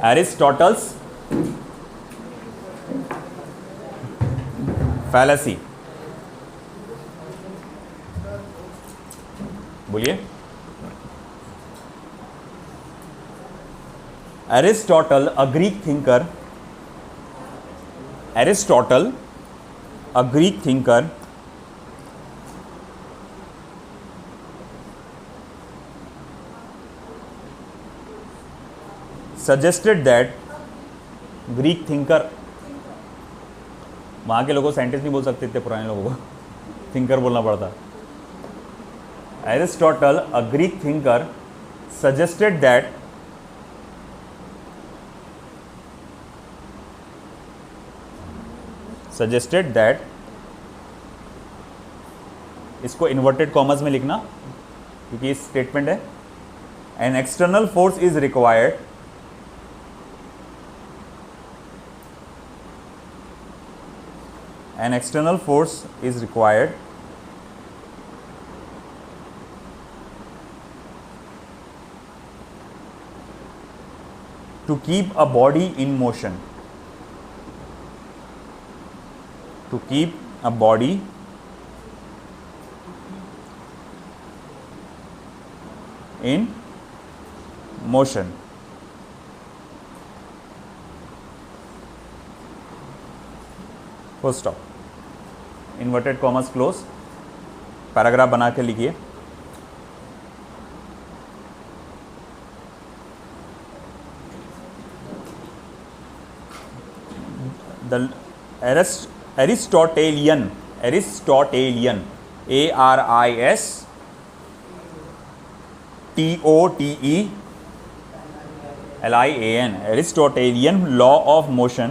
एरिस्टोटल्स फैलेसी, बोलिए। Aristotle a Greek thinker, Aristotle a Greek thinker suggested that, Greek thinker, वहाँ के लोगों साइंटिस्ट नहीं बोल सकते, इतने पुराने लोगों को थिंकर बोलना पड़ता। Aristotle a Greek thinker suggested that इसको इन्वर्टेड कॉमर्स में लिखना क्योंकि ये स्टेटमेंट है, an external force is required to keep a body in motion, in motion. Full stop. Inverted commas close. Paragraph बना के लिखिए। The Aristotelian ARISTOTELIAN Aristotelian law of motion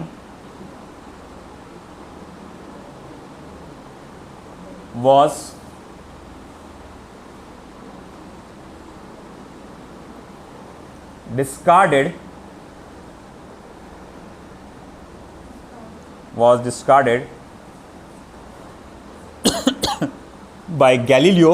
was discarded by Galileo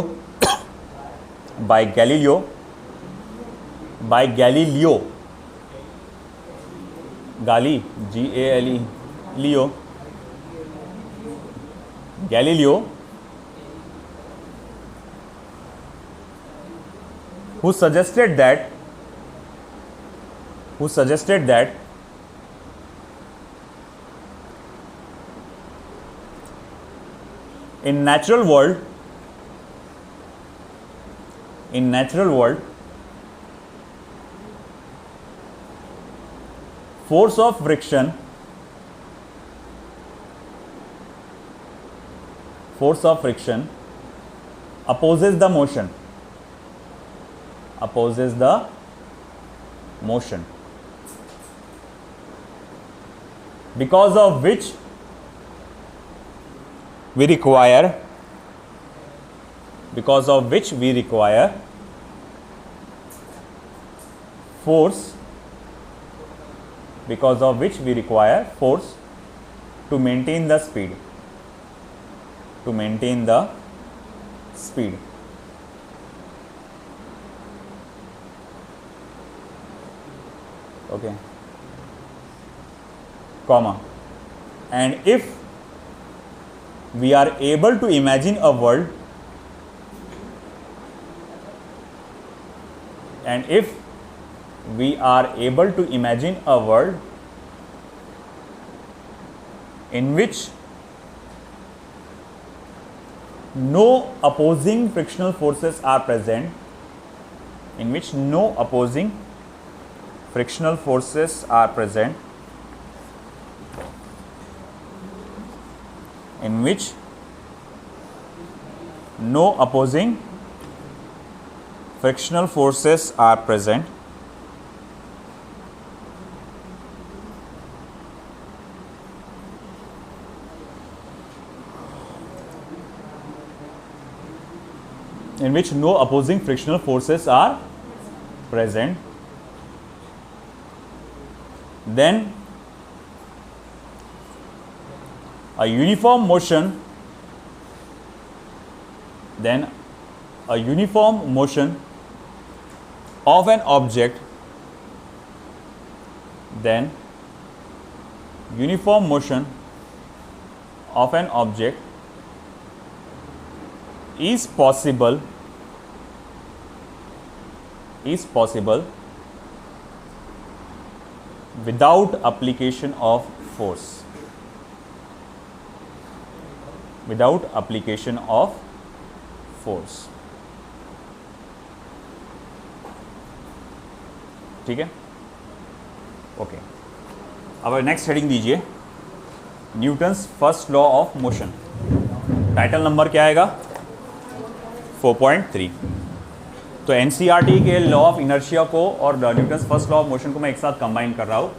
Galileo, who suggested that in natural world force of friction opposes the motion, because of which we require force to maintain the speed. Okay, comma, and if we are able to imagine a world in which no opposing frictional forces are present, in which no opposing frictional forces are present, in which no opposing frictional forces are present, in which no opposing frictional forces are present, then a uniform motion of an object is possible without application of force. ठीक है, okay. अब next heading दीजिए, Newton's first law of motion. Title number क्या आएगा? 4.3। तो NCERT के law of inertia को और Newton's first law of motion को मैं एक साथ कंबाइन कर रहा हूं।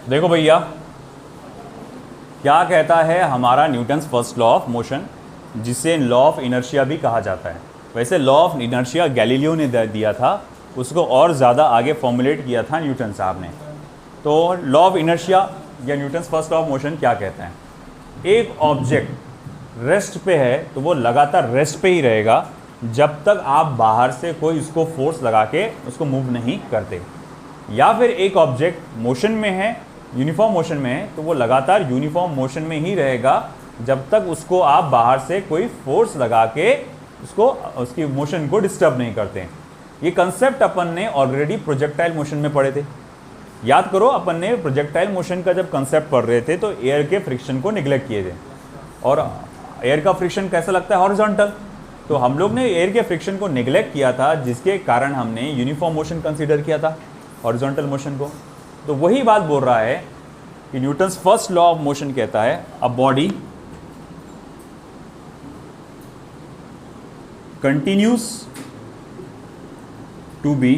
देखो भैया, क्या कहता है हमारा Newton's first law of motion, जिसे लॉ ऑफ इनर्शिया भी कहा जाता है। वैसे लॉ ऑफ इनर्शिया गैलीलियो ने दिया था, उसको और ज़्यादा आगे फॉर्मुलेट किया था न्यूटन साहब ने। तो लॉ ऑफ इनर्शिया या Newton's first law of motion क्या कहते हैं? एक ऑब्जेक्ट रेस्ट पे है तो वो लगातार रेस्ट पे ही रहेगा जब तक आप बाहर से कोई उसको फोर्स लगा के उसको मूव नहीं करते। या फिर एक ऑब्जेक्ट मोशन में है, यूनिफॉर्म मोशन में है, तो वो लगातार यूनिफॉर्म मोशन में ही रहेगा जब तक उसको आप बाहर से कोई फोर्स लगा के उसको उसकी मोशन को डिस्टर्ब नहीं करते। ये कंसेप्ट अपन ने ऑलरेडी प्रोजेक्टाइल मोशन में पढ़े थे। याद करो, अपन ने प्रोजेक्टाइल मोशन का जब कंसेप्ट पढ़ रहे थे तो एयर के फ्रिक्शन को निगलेक्ट किए थे। और एयर का फ्रिक्शन कैसा लगता है? हॉरिजॉन्टल। तो हम लोग ने एयर के फ्रिक्शन को निगलेक्ट किया था, जिसके कारण हमने यूनिफॉर्म मोशन कंसीडर किया था, हॉरिजॉन्टल मोशन को। तो वही बात बोल रहा है कि Newton's first law of motion कहता है a body continues to be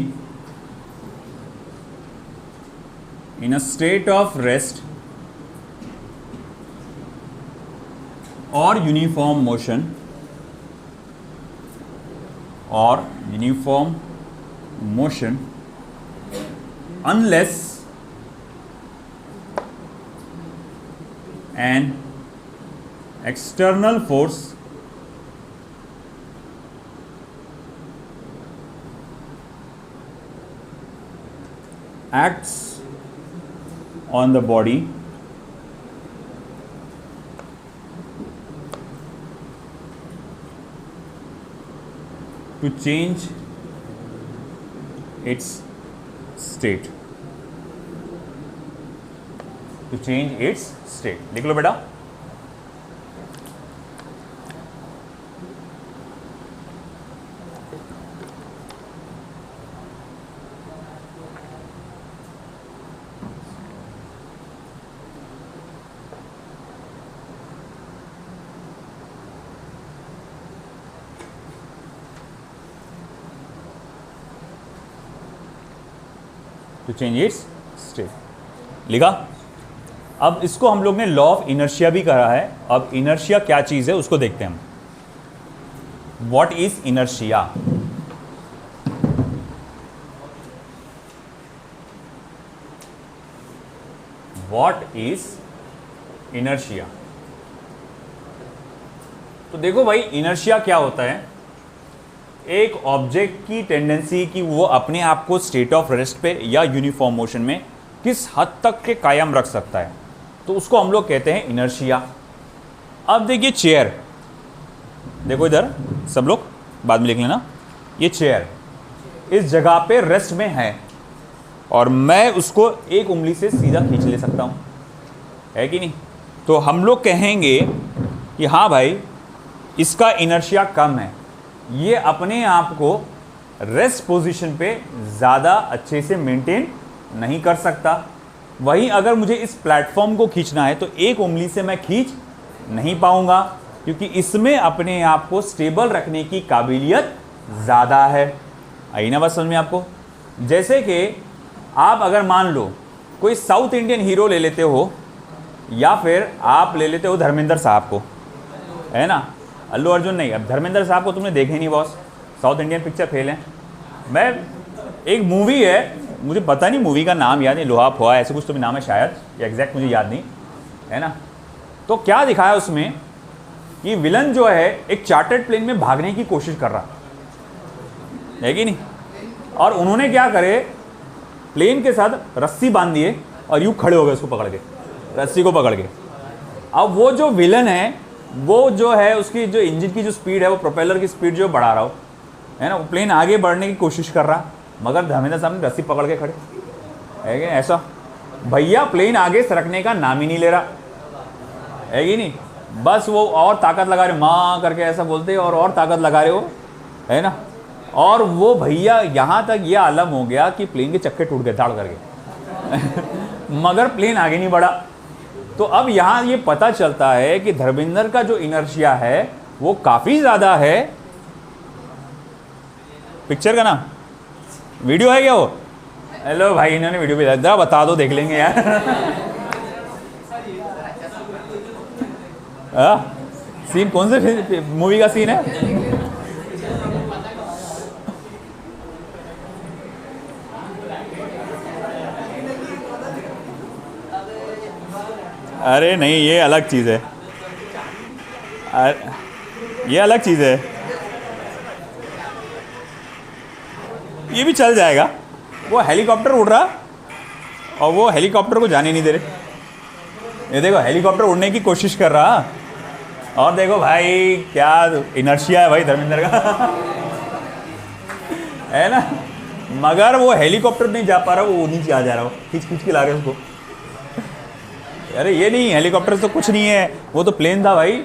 in a state of rest or uniform motion unless an external force acts on the body to change its state। to change its state लिख लो बेटा। To change it's state लिखा। अब इसको हम लोग ने law of inertia भी कहा है। अब इनर्शिया क्या चीज है उसको देखते हैं हम। What is inertia? What is inertia? तो देखो भाई, इनर्शिया क्या होता है? एक ऑब्जेक्ट की टेंडेंसी कि वो अपने आप को स्टेट ऑफ रेस्ट पे या यूनिफॉर्म मोशन में किस हद तक के कायम रख सकता है, तो उसको हम लोग कहते हैं इनर्शिया। अब देखिए चेयर, देखो इधर सब लोग बाद में लिख लेना। ये चेयर इस जगह पे रेस्ट में है और मैं उसको एक उंगली से सीधा खींच ले सकता हूँ, है कि नहीं? तो हम लोग कहेंगे कि हाँ भाई, इसका इनर्शिया कम है, ये अपने आप को रेस्ट पोजीशन पे ज़्यादा अच्छे से मेंटेन नहीं कर सकता। वहीं अगर मुझे इस प्लेटफॉर्म को खींचना है तो एक उंगली से मैं खींच नहीं पाऊंगा, क्योंकि इसमें अपने आप को स्टेबल रखने की काबिलियत ज़्यादा है। आई ना बात समझ में आपको? जैसे कि आप अगर मान लो कोई साउथ इंडियन हीरो ले लेते हो, या फिर आप ले लेते हो धर्मेंद्र साहब को, है ना, अल्लू अर्जुन नहीं। अब धर्मेंद्र साहब को तुमने देखे नहीं boss, south Indian picture fail है। मैं एक मूवी है, मुझे पता नहीं मूवी का नाम याद नहीं, लोहा फोहा ऐसे कुछ तो भी नाम है शायद, या एग्जैक्ट मुझे याद नहीं है ना। तो क्या दिखाया उसमें कि विलन जो है एक चार्टर्ड प्लेन में भागने की कोशिश कर रहा है कि नहीं, और उन्होंने क्या करे, प्लेन के साथ रस्सी बांध दिए और यूँ खड़े हो गए उसको पकड़ के, रस्सी को पकड़ के। अब वो जो विलन है वो जो है उसकी जो इंजन की जो स्पीड है, वो प्रोपेलर की स्पीड जो बढ़ा रहा हो, है ना, वो प्लेन आगे बढ़ने की कोशिश कर रहा, मगर धर्मेंद्र साहब ने रस्सी पकड़ के खड़े है कि ऐसा। भैया प्लेन आगे सरकने का नाम ही नहीं ले रहा, है कि नहीं, बस वो और ताकत लगा रहे, माँ करके ऐसा बोलते और ताकत लगा रहे हो, है ना। और वो भैया यहाँ तक ये आलम हो गया कि प्लेन के चक्के टूट गए धाड़ करके मगर प्लेन आगे नहीं बढ़ा। तो अब यहाँ ये पता चलता है कि धर्मेंद्र का जो इनर्शिया है वो काफ़ी ज़्यादा है। पिक्चर का नाम वीडियो है क्या वो? हेलो भाई, इन्होंने वीडियो भी जरा बता दो, देख लेंगे यार। सीन कौन से मूवी का सीन है? अरे नहीं, ये अलग चीज़ है, ये अलग चीज़ है। ये भी चल जाएगा। वो हेलीकॉप्टर उड़ रहा और वो हेलीकॉप्टर को जाने नहीं दे रहे। ये देखो हेलीकॉप्टर उड़ने की कोशिश कर रहा, और देखो भाई क्या इनर्शिया है भाई धर्मेंद्र का है ना, मगर वो हेलीकॉप्टर नहीं जा पा रहा, वो नीचे आ जा रहा, खींच खींच के ला रहे उसको। अरे ये नहीं, हेलीकॉप्टर तो कुछ नहीं है, वो तो प्लेन था भाई।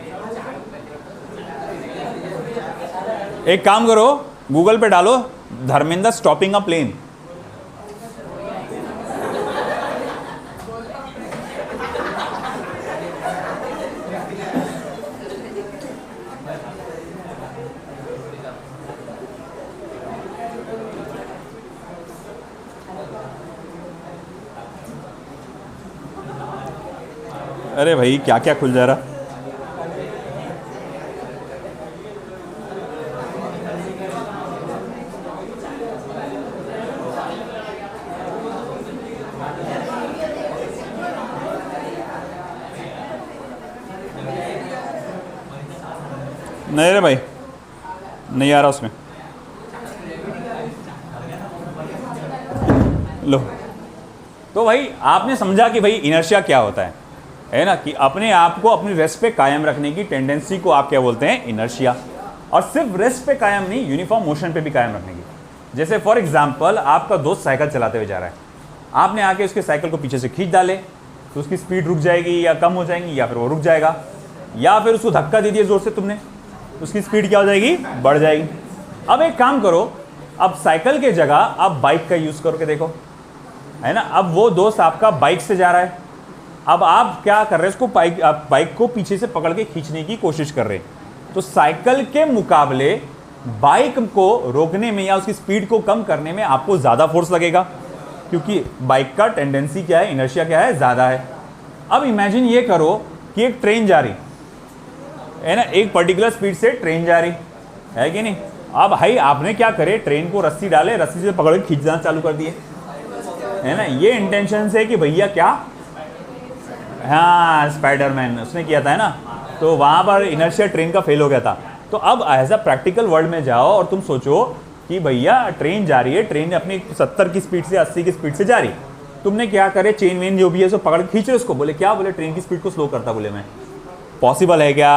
एक काम करो, गूगल पे डालो धर्मेंद्र स्टॉपिंग अ प्लेन। अरे भाई क्या क्या खुल जा रहा। नहीं रे भाई, नहीं आ रहा उसमें। लो, तो भाई आपने समझा कि भाई इनर्शिया क्या होता है ना, कि अपने आप को अपनी रेस्ट पे कायम रखने की टेंडेंसी को आप क्या बोलते हैं, इनर्शिया। और सिर्फ रेस्ट पे कायम नहीं, यूनिफॉर्म मोशन पे भी कायम रखने की। जैसे फॉर एग्जांपल आपका दोस्त साइकिल चलाते हुए जा रहा है, आपने आके उसके साइकिल को पीछे से खींच डाले तो उसकी स्पीड रुक जाएगी या कम हो जाएगी, या फिर वो रुक जाएगा, या फिर उसको धक्का दे दिया जोर से तुमने, उसकी स्पीड क्या हो जाएगी, बढ़ जाएगी। अब एक काम करो, अब साइकिल के जगह आप बाइक का यूज करके देखो, है ना। अब वो दोस्त आपका बाइक से जा रहा है, अब आप क्या कर रहे हैं, उसको बाइक को पीछे से पकड़ के खींचने की कोशिश कर रहे हैं। तो साइकिल के मुकाबले बाइक को रोकने में या उसकी स्पीड को कम करने में आपको ज़्यादा फोर्स लगेगा, क्योंकि बाइक का टेंडेंसी क्या है, इनर्शिया क्या है, ज़्यादा है। अब इमेजिन ये करो कि एक ट्रेन जा रही है ना, एक पर्टिकुलर स्पीड से ट्रेन जा रही है कि नहीं। अब भाई आपने क्या करे, ट्रेन को रस्सी डाले, रस्सी से पकड़ के खींचना चालू कर दिए, है ना। ये इंटेंशन से कि भैया क्या, हाँ स्पाइडरमैन उसने किया था, है ना। तो वहाँ पर इनर्शिया ट्रेन का फेल हो गया था। तो अब ऐसा प्रैक्टिकल वर्ल्ड में जाओ और तुम सोचो कि भैया ट्रेन जा रही है, ट्रेन अपनी 70 की स्पीड से 80 की स्पीड से जा रही, तुमने क्या करे, चेन वेन जो भी है सो पकड़ के खींच रहे उसको, बोले क्या, बोले ट्रेन की स्पीड को स्लो करता, बोले मैं। पॉसिबल है क्या,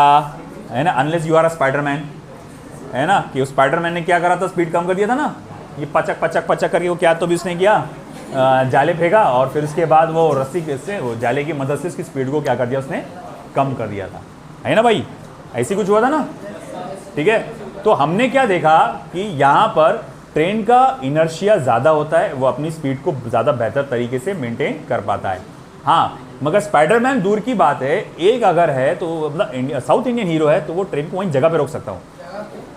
है ना, unless you are a Spiderman, है ना। कि उस स्पाइडरमैन ने क्या करा था, स्पीड कम कर दिया था ना, ये पचक पचक पचक करके वो क्या तो भी उसने किया, जाले फेंका, और फिर उसके बाद वो रस्सी से, वो जाले की मदद से उसकी स्पीड को क्या कर दिया, उसने कम कर दिया था, है ना भाई। ऐसी कुछ हुआ था ना, ठीक है। तो हमने क्या देखा कि यहाँ पर ट्रेन का इनर्शिया ज़्यादा होता है, वो अपनी स्पीड को ज़्यादा बेहतर तरीके से मेंटेन कर पाता है। हाँ, मगर स्पाइडरमैन दूर की बात है, एक अगर है तो मतलब साउथ इंडियन हीरो है, तो वो ट्रेन को वहीं जगह पे रोक सकता हूँ,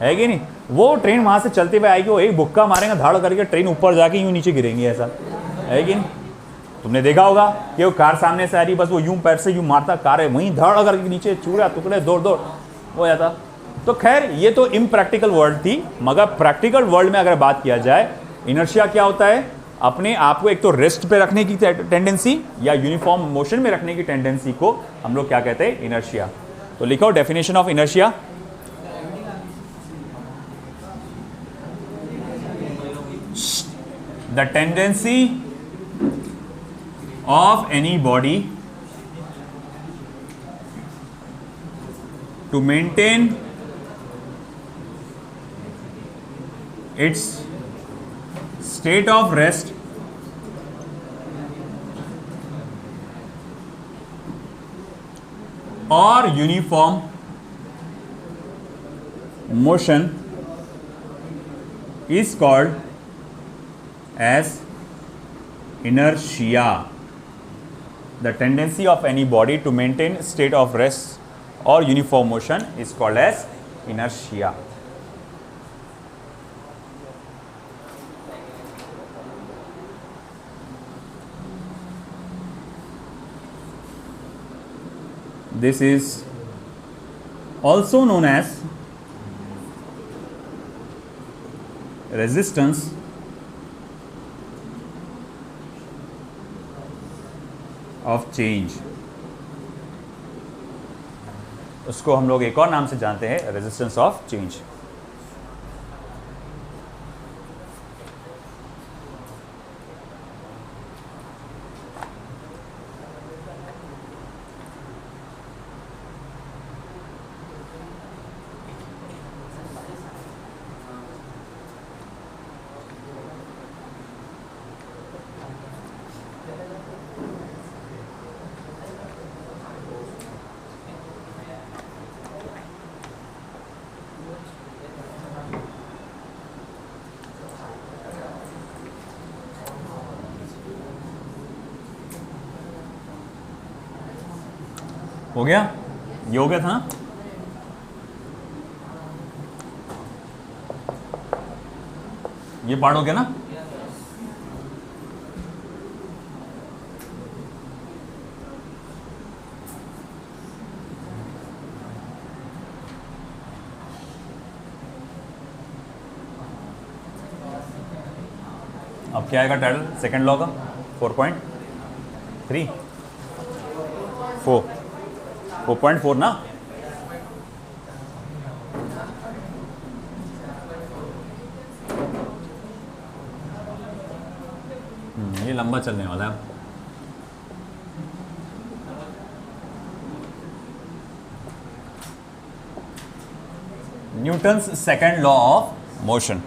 है कि नहीं। वो ट्रेन वहाँ से चलते हुए आएगी, वो एक बुक्का मारेगा धाड़ करके, ट्रेन ऊपर जाके यूँ नीचे गिरेंगी, ऐसा है कि नहीं। तुमने देखा होगा कि वो कार सामने से आ रही, बस वो यूं पैर से यूं मारता, कार है वहीं धड़ करके नीचे, चूड़ा टुकड़े दौड़ दौड़ हो जाता। तो खैर ये तो इम्प्रैक्टिकल वर्ल्ड थी, मगर प्रैक्टिकल वर्ल्ड में अगर बात किया जाए, इनर्शिया क्या होता है, अपने आप को एक तो रेस्ट पे रखने की टेंडेंसी या यूनिफॉर्म मोशन में रखने की टेंडेंसी को हम लोग क्या कहते हैं, इनर्शिया। तो लिखो definition of inertia, the tendency of any body to maintain its state of rest or uniform motion is called as inertia. The tendency of any body to maintain state of rest or uniform motion is called as inertia. This is also known as resistance of change. उसको हम लोग एक और नाम से जानते हैं, resistance of change. हो गया, ये हो गया था ना। ये पार्ट हो गया ना। अब क्या आएगा टाइटल सेकंड लॉ का? 4.3 4.4 ना। ये लंबा चलने वाला है। Newton's second law of motion.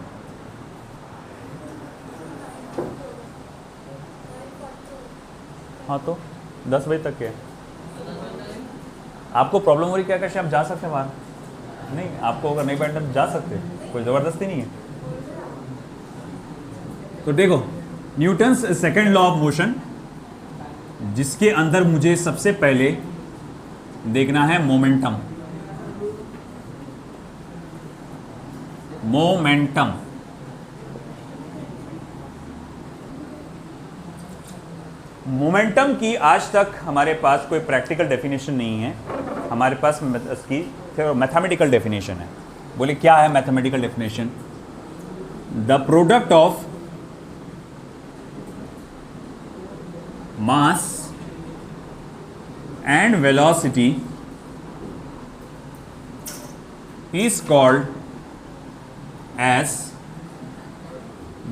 हाँ तो 10 बजे तक के। आपको प्रॉब्लम हो रही क्या? कैसे आप जा सकते हैं बाहर? नहीं, आपको अगर नहीं बैठना तो जा सकते, कोई ज़बरदस्ती नहीं है। तो देखो, Newton's second law of motion, जिसके अंदर मुझे सबसे पहले देखना है मोमेंटम। मोमेंटम मोमेंटम की आज तक हमारे पास कोई प्रैक्टिकल डेफिनेशन नहीं है, हमारे पास इसकी मैथमेटिकल डेफिनेशन है। बोले क्या है mathematical definition? The product of mass and velocity is called as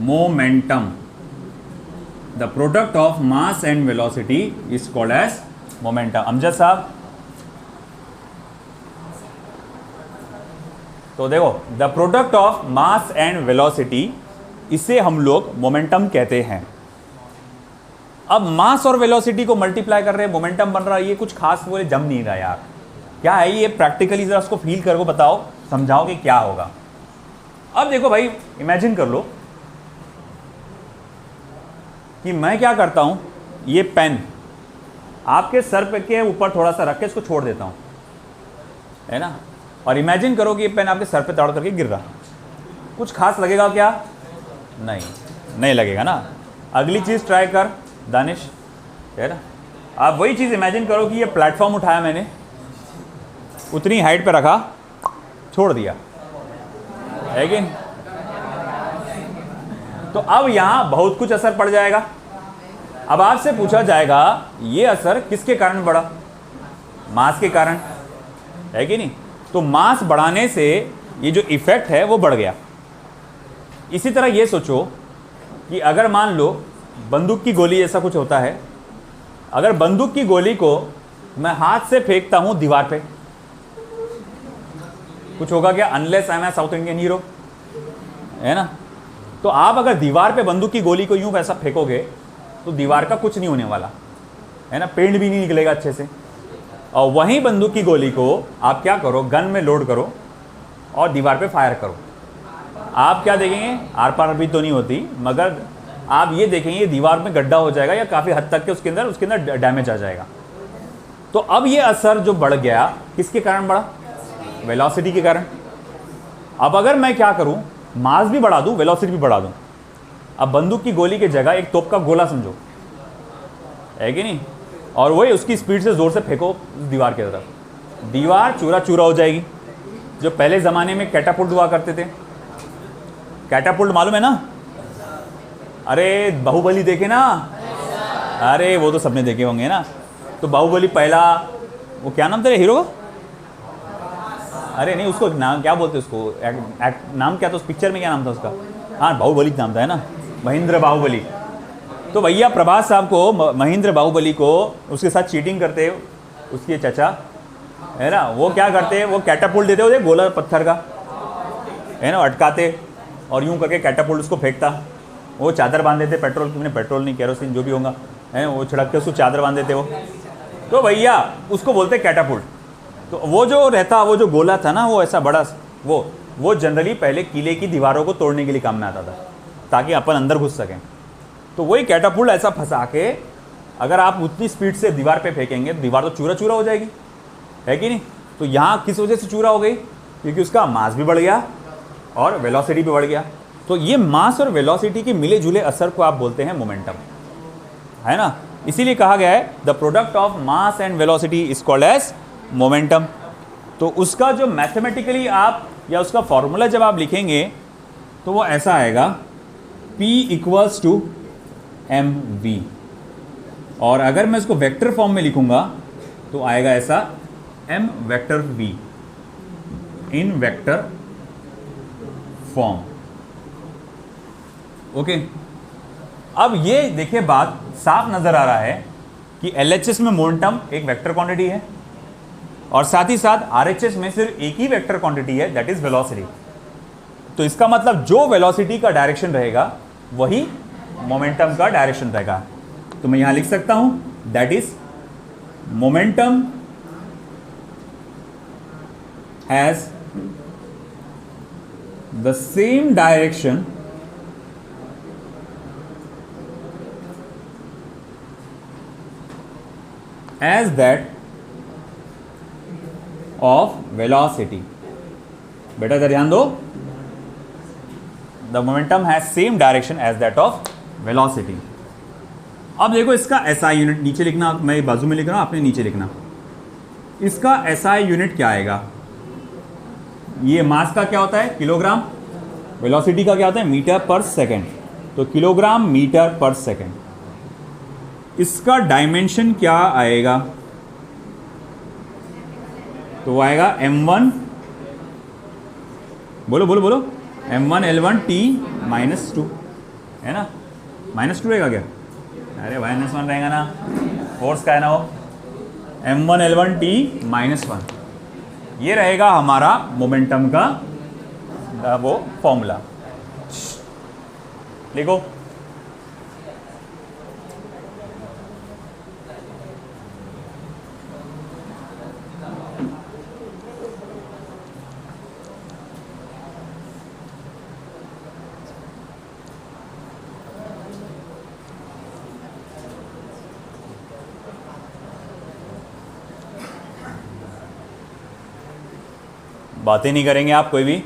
momentum. The product of mass and velocity is called as momentum. Amjad साहब, तो देखो, the product of mass and velocity, इसे हम लोग मोमेंटम कहते हैं। अब मास और वेलोसिटी को मल्टीप्लाई कर रहे हैं, मोमेंटम बन रहा है। ये कुछ खास बोले जम नहीं रहा यार, क्या है ये? प्रैक्टिकली जरा उसको फील करो, बताओ, समझाओ कि क्या होगा। अब देखो भाई, इमेजिन कर लो कि मैं क्या करता हूं, ये पेन आपके सर पे के ऊपर थोड़ा सा रख के इसको छोड़ देता हूं, है ना, और इमेजिन करो कि ये पेन आपके सर पे तड़ करके गिर रहा। कुछ खास लगेगा क्या? नहीं लगेगा ना। अगली चीज़ ट्राई कर दानिश, है ना। आप वही चीज़ इमेजिन करो कि ये प्लेटफॉर्म उठाया मैंने, उतनी हाइट पे रखा, छोड़ दिया, है कि नहीं? तो अब यहां बहुत कुछ असर पड़ जाएगा। अब आपसे पूछा जाएगा ये असर किसके कारण बढ़ा? मास के कारण, है कि नहीं? तो मास बढ़ाने से ये जो इफेक्ट है वो बढ़ गया। इसी तरह ये सोचो कि अगर मान लो बंदूक की गोली ऐसा कुछ होता है, अगर बंदूक की गोली को मैं हाथ से फेंकता हूं दीवार पे, कुछ होगा क्या? Unless I am a South Indian hero, है ना। तो आप अगर दीवार पे बंदूक की गोली को यूं वैसा फेंकोगे तो दीवार का कुछ नहीं होने वाला, है ना, पेंट भी नहीं निकलेगा अच्छे से। और वहीं बंदूक की गोली को आप क्या करो, गन में लोड करो और दीवार पे फायर करो। आप क्या देखेंगे? आर पार भी तो नहीं होती, मगर आप ये देखेंगे दीवार में गड्ढा हो जाएगा या काफ़ी हद तक के उसके अंदर डैमेज आ जाएगा। तो अब ये असर जो बढ़ गया किसके कारण बढ़ा? वेलोसिटी के कारण। अब अगर मैं क्या करूं, मास भी बढ़ा दूं, वेलोसिटी भी बढ़ा दूं। अब बंदूक की गोली की जगह एक तोप का गोला समझो, है कि नहीं, और वही उसकी स्पीड से जोर से फेंको दीवार की तरफ, दीवार चूरा चूरा हो जाएगी। जो पहले ज़माने में कैटापुल्ट हुआ करते थे, कैटापुल्ट मालूम है ना? अरे बाहुबली देखे ना? अरे वो तो सबने देखे होंगे ना। तो बाहुबली पहला, वो क्या नाम था हीरो का? अरे नहीं, उसको नाम क्या बोलते उसको, नाम क्या था उस पिक्चर में, क्या नाम था उसका? हाँ, बाहुबली नाम था, है ना, महेंद्र बाहुबली। तो भैया प्रभास साहब को, महेंद्र बाहुबली को उसके साथ चीटिंग करते उसके चचा, है ना, वो क्या करते, वो कैटापुल्ट देते होते गोला पत्थर का, है ना, अटकाते और यूं करके कैटापुल्ट उसको फेंकता। वो चादर बांध देते, पेट्रोल नहीं, केरोसिन जो भी होगा, है, वो छिड़क के उसको चादर बांध देते वो। तो भैया उसको बोलते कैटापुल्ट। तो वो जो रहता, वो जो गोला था ना, वो ऐसा बड़ा वो जनरली पहले किले की दीवारों को तोड़ने के लिए काम में आता था, ताकि अपन अंदर घुस सकें। तो वही कैटापुल्ट ऐसा फंसा के अगर आप उतनी स्पीड से दीवार पे फेंकेंगे, दीवार तो चूरा चूरा हो जाएगी, है कि नहीं। तो यहाँ किस वजह से चूरा हो गई, क्योंकि उसका मास भी बढ़ गया और वेलोसिटी भी बढ़ गया। तो ये मास और वेलोसिटी के मिले जुले असर को आप बोलते हैं मोमेंटम, है ना। इसीलिए कहा गया है the product of mass and velocity is called as momentum. तो उसका जो मैथमेटिकली आप या उसका फॉर्मूला जब आप लिखेंगे तो वो ऐसा आएगा, P इक्वल्स टू mv। और अगर मैं इसको वेक्टर फॉर्म में लिखूंगा तो आएगा ऐसा, m वेक्टर v इन वेक्टर फॉर्म। ओके, अब ये देखिए बात साफ नजर आ रहा है कि LHS में मोमेंटम एक वेक्टर क्वांटिटी है और साथ ही साथ RHS में सिर्फ एक ही वेक्टर क्वांटिटी है, दैट इज वेलोसिटी। तो इसका मतलब जो वेलोसिटी का डायरेक्शन रहेगा वही मोमेंटम का डायरेक्शन रहेगा। तो मैं यहां लिख सकता हूं that is momentum has the same direction as that of velocity। बेटा इधर ध्यान दो, the momentum has same direction as that of velocity। अब देखो इसका SI यूनिट नीचे लिखना, मैं बाजू में लिख रहा हूं, आपने नीचे लिखना। इसका SI यूनिट क्या आएगा, ये मास का क्या होता है किलोग्राम, वेलोसिटी का क्या होता है मीटर पर सेकेंड, तो किलोग्राम मीटर पर सेकेंड। इसका डायमेंशन क्या आएगा, तो वो आएगा m1, बोलो बोलो बोलो, m1 L1 T -2, है ना, -2 रहेगा क्या, अरे -1 रहेगा ना, फोर्स का है ना वो, m1 L1 T -1, ये रहेगा हमारा मोमेंटम का वो फॉर्मूला। लिखो, बातें नहीं करेंगे आप कोई भी।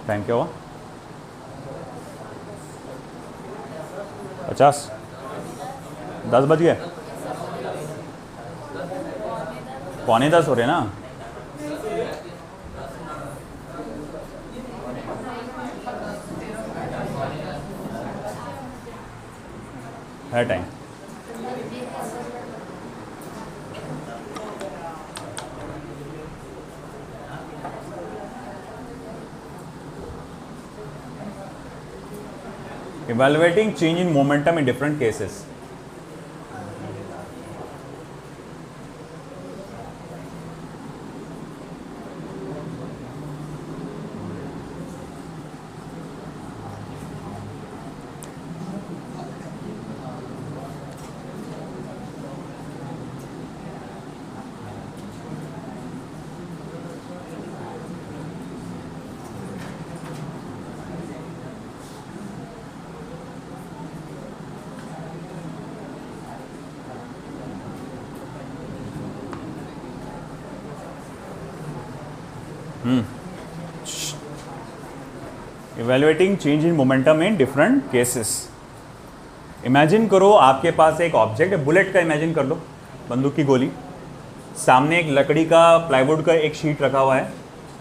टाइम क्या हुआ, 50, 10 बज गए, 9:45 हो रहे ना। है time, evaluating change in momentum in different cases। Evaluating change in momentum in different cases. Imagine करो आपके पास एक ऑब्जेक्ट है, बुलेट का इमेजिन कर लो, बंदूक की गोली, सामने एक लकड़ी का प्लाईवुड का एक शीट रखा हुआ है,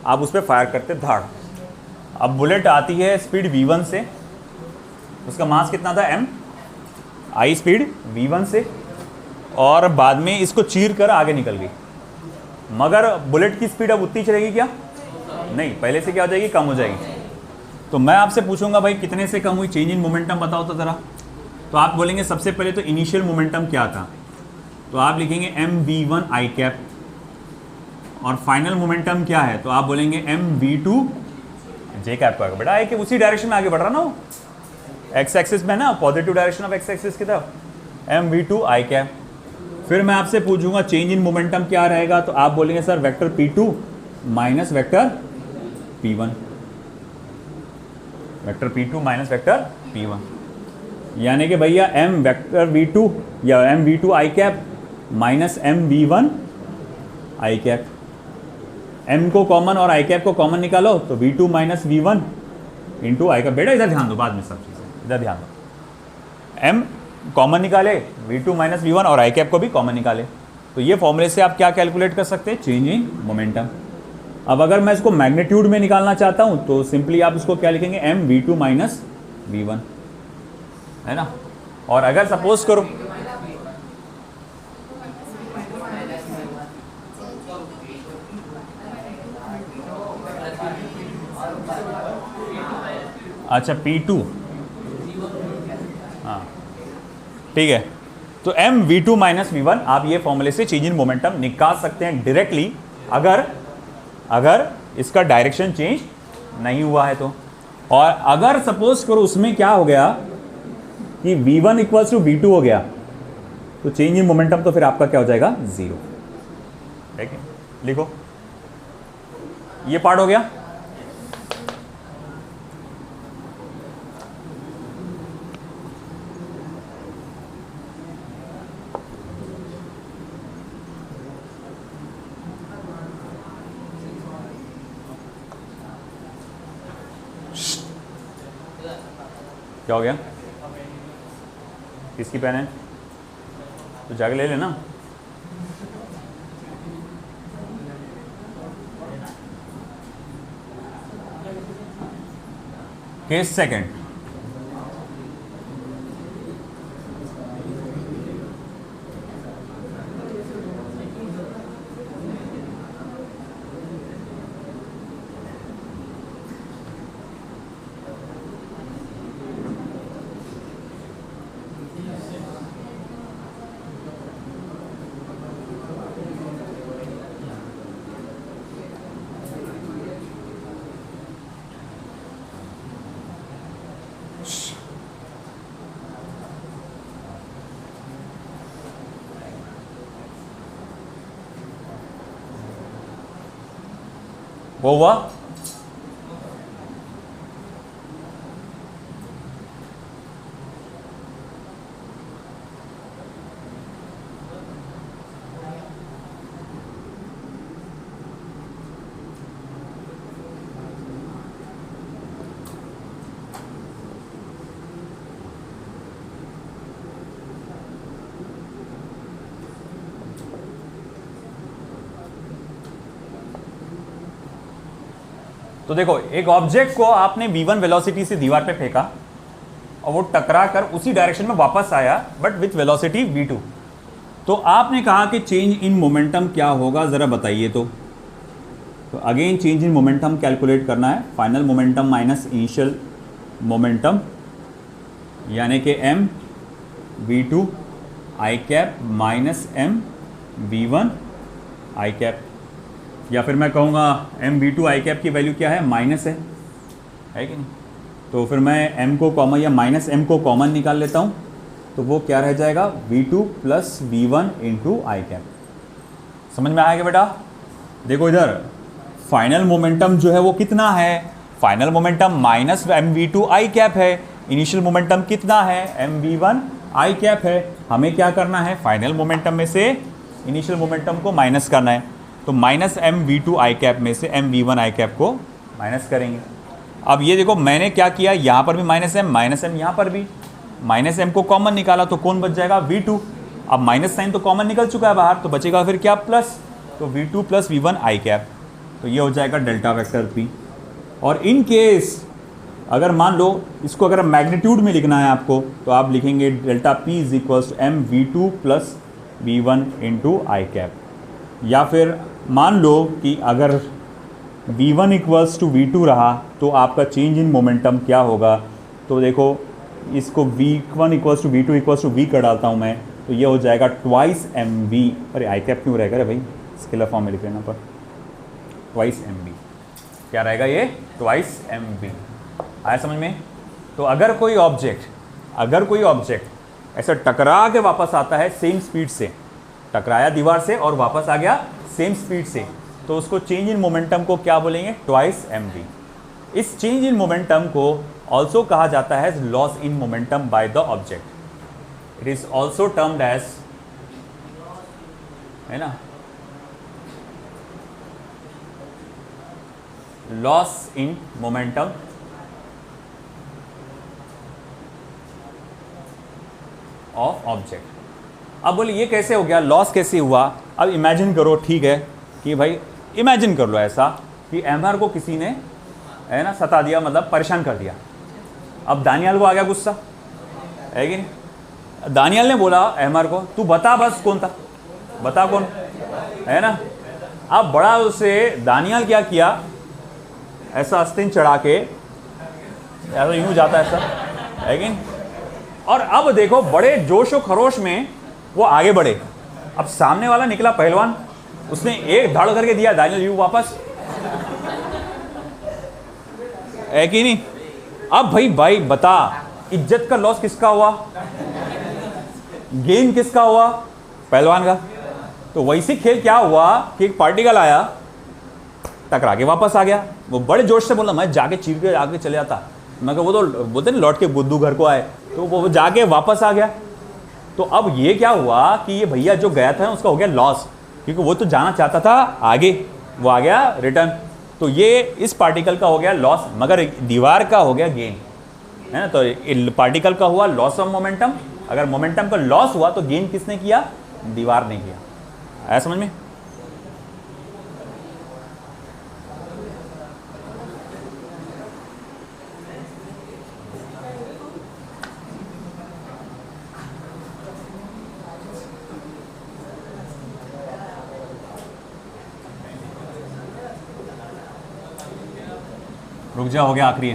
आप उस पर फायर करते धाड़। अब बुलेट आती है स्पीड v1 से, उसका मास कितना था m, आई स्पीड v1 से, और बाद में इसको चीर कर आगे निकल गई। मगर बुलेट की स्पीड अब उतनी चलेगी क्या? नहीं, पहले से क्या हो जाएगी, कम हो जाएगी। तो मैं आपसे पूछूंगा भाई कितने से कम हुई, चेंज इन मोमेंटम बताओ तो ज़रा। तो आप बोलेंगे सबसे पहले तो इनिशियल मोमेंटम क्या था, तो आप लिखेंगे mv1 i कैप, और फाइनल मोमेंटम क्या है, तो आप बोलेंगे mv2 j कैप का। बेटा आई कि उसी डायरेक्शन में आगे बढ़ रहा ना वो, एक्स एक्सिस में ना, positive direction of x axis की तरफ, mv2 i कैप। फिर मैं आपसे पूछूंगा चेंज इन मोमेंटम क्या रहेगा, तो आप बोलेंगे sir vector p2 minus vector p1, vector p2 minus vector p1, यानी कि भैया m वेक्टर v2 या mv2 i cap minus mv1 i cap. m को कॉमन और i कैप को कॉमन निकालो तो v2 minus v1 into I cap. बेटा इधर ध्यान दो, बाद में सब चीज़ें इधर ध्यान दो। m कॉमन निकाले, v2 माइनस v1 और i कैप को भी कॉमन निकाले, तो ये फॉर्मूले से आप क्या कैलकुलेट कर सकते हैं, चेंज इन मोमेंटम। अब अगर मैं इसको मैग्नीट्यूड में निकालना चाहता हूं तो सिंपली आप इसको क्या लिखेंगे, mv2 माइनस v1, है ना। और अगर सपोज करो अच्छा P2, हाँ ठीक है, तो mv2 माइनस v1 आप ये फॉर्मूले से चेंज इन मोमेंटम निकाल सकते हैं डायरेक्टली, अगर इसका डायरेक्शन चेंज नहीं हुआ है तो। और अगर सपोज करो उसमें क्या हो गया कि v1 इक्वल्स टू v2 हो गया, तो चेंज इन मोमेंटम तो फिर आपका क्या हो जाएगा, 0। ठीक है, लिखो, ये पार्ट हो गया। क्या हो गया, किसकी पेन है, तो जाके ले लेना। केस सेकंड, वो हुआ तो देखो, एक ऑब्जेक्ट को आपने v1 वेलोसिटी से दीवार पे फेंका और वो टकरा कर उसी डायरेक्शन में वापस आया, बट विथ वेलोसिटी v2। तो आपने कहा कि चेंज इन मोमेंटम क्या होगा, ज़रा बताइए। तो again change in momentum calculate करना है, final momentum minus initial momentum, यानी कि m v2 i cap minus m v1 i cap, या फिर मैं कहूँगा mv2 i कैप की वैल्यू क्या है, माइनस है कि नहीं। तो फिर मैं m को कॉमन या माइनस m को कॉमन निकाल लेता हूँ, तो वो क्या रह जाएगा, v2 plus v1 into I cap. समझ में आएगा बेटा। देखो इधर फाइनल मोमेंटम जो है वो कितना है, final momentum minus mv2 i cap है, इनिशियल मोमेंटम कितना है, mv1 i कैप है। हमें क्या करना है, फाइनल मोमेंटम में से इनिशियल मोमेंटम को माइनस करना है, तो माइनस mv2 i कैप में से mv1 i कैप को माइनस करेंगे। अब ये देखो मैंने क्या किया, यहाँ पर भी माइनस एम यहाँ पर भी माइनस एम को कॉमन निकाला तो कौन बच जाएगा, V2। अब माइनस साइन तो कॉमन निकल चुका है बाहर, तो बचेगा फिर क्या, प्लस। तो V2 प्लस V1 आई कैप, तो ये हो जाएगा डेल्टा वेक्टर P। और इन केस अगर मान लो इसको अगर मैग्नीट्यूड में लिखना है आपको, तो आप लिखेंगे delta P is equals to M V2 plus V1 into I cap. या फिर मान लो कि अगर V1 इक्वल्स टू V2 रहा तो आपका चेंज इन मोमेंटम क्या होगा, तो देखो इसको V1 equals to V2 equals to V कर डालता हूँ मैं, तो ये हो जाएगा ट्वाइस mv। अरे आई कैप क्यों रहेगा रे भाई, स्केलर फॉर्म में लिख लेना पर, ट्वाइस mv क्या रहेगा ये, ट्वाइस mv। आया समझ में। तो अगर कोई ऑब्जेक्ट ऐसा टकरा के वापस आता है सेम स्पीड से, टकराया दीवार से और वापस आ गया सेम स्पीड से, तो उसको चेंज इन मोमेंटम को क्या बोलेंगे, ट्वाइस mv। इस चेंज इन मोमेंटम को ऑल्सो कहा जाता है loss in momentum by the object. It is also termed as, है ना, loss in momentum of object. अब बोले ये कैसे हो गया, लॉस कैसे हुआ। अब इमेजिन करो, ठीक है कि भाई इमेजिन कर लो ऐसा कि एमआर को किसी ने, है ना, सता दिया, मतलब परेशान कर दिया। अब दानियाल को आ गया गुस्सा, है कि नहीं। दानियाल ने बोला एमआर को, तू बता बस कौन था, बता कौन, है ना। अब बड़ा उसे दानियाल क्या किया, ऐसा आस्तीन चढ़ा के ऐसा यूं जाता है, ऐसा, है कि नहीं। और अब देखो बड़े जोश और खरोश में वो आगे बढ़े। अब सामने वाला निकला पहलवान, उसने एक धड़ करके दिया दानियाल यू वापस, है कि नहीं। अब भाई बता, इज्जत का लॉस किसका हुआ, गेन किसका हुआ, पहलवान का। तो वैसे खेल क्या हुआ कि एक पार्टिकल आया, टकरा के वापस आ गया। वो बड़े जोश से बोला, मैं जाके चीर के आगे चले जाता, मगर वो तो बोलते ना लौट के बुद्धू घर को आए, तो वो जाके वापस आ गया। तो अब ये क्या हुआ कि ये भैया जो गया था उसका हो गया लॉस, क्योंकि वो तो जाना चाहता था आगे, वो आ गया रिटर्न। तो ये इस पार्टिकल का हो गया लॉस, मगर दीवार का हो गया गेन, है ना। तो पार्टिकल का हुआ लॉस ऑफ मोमेंटम। अगर मोमेंटम का लॉस हुआ तो गेन किसने किया, दीवार ने किया। आया समझ में। रुक जा, हो गया आखिरी।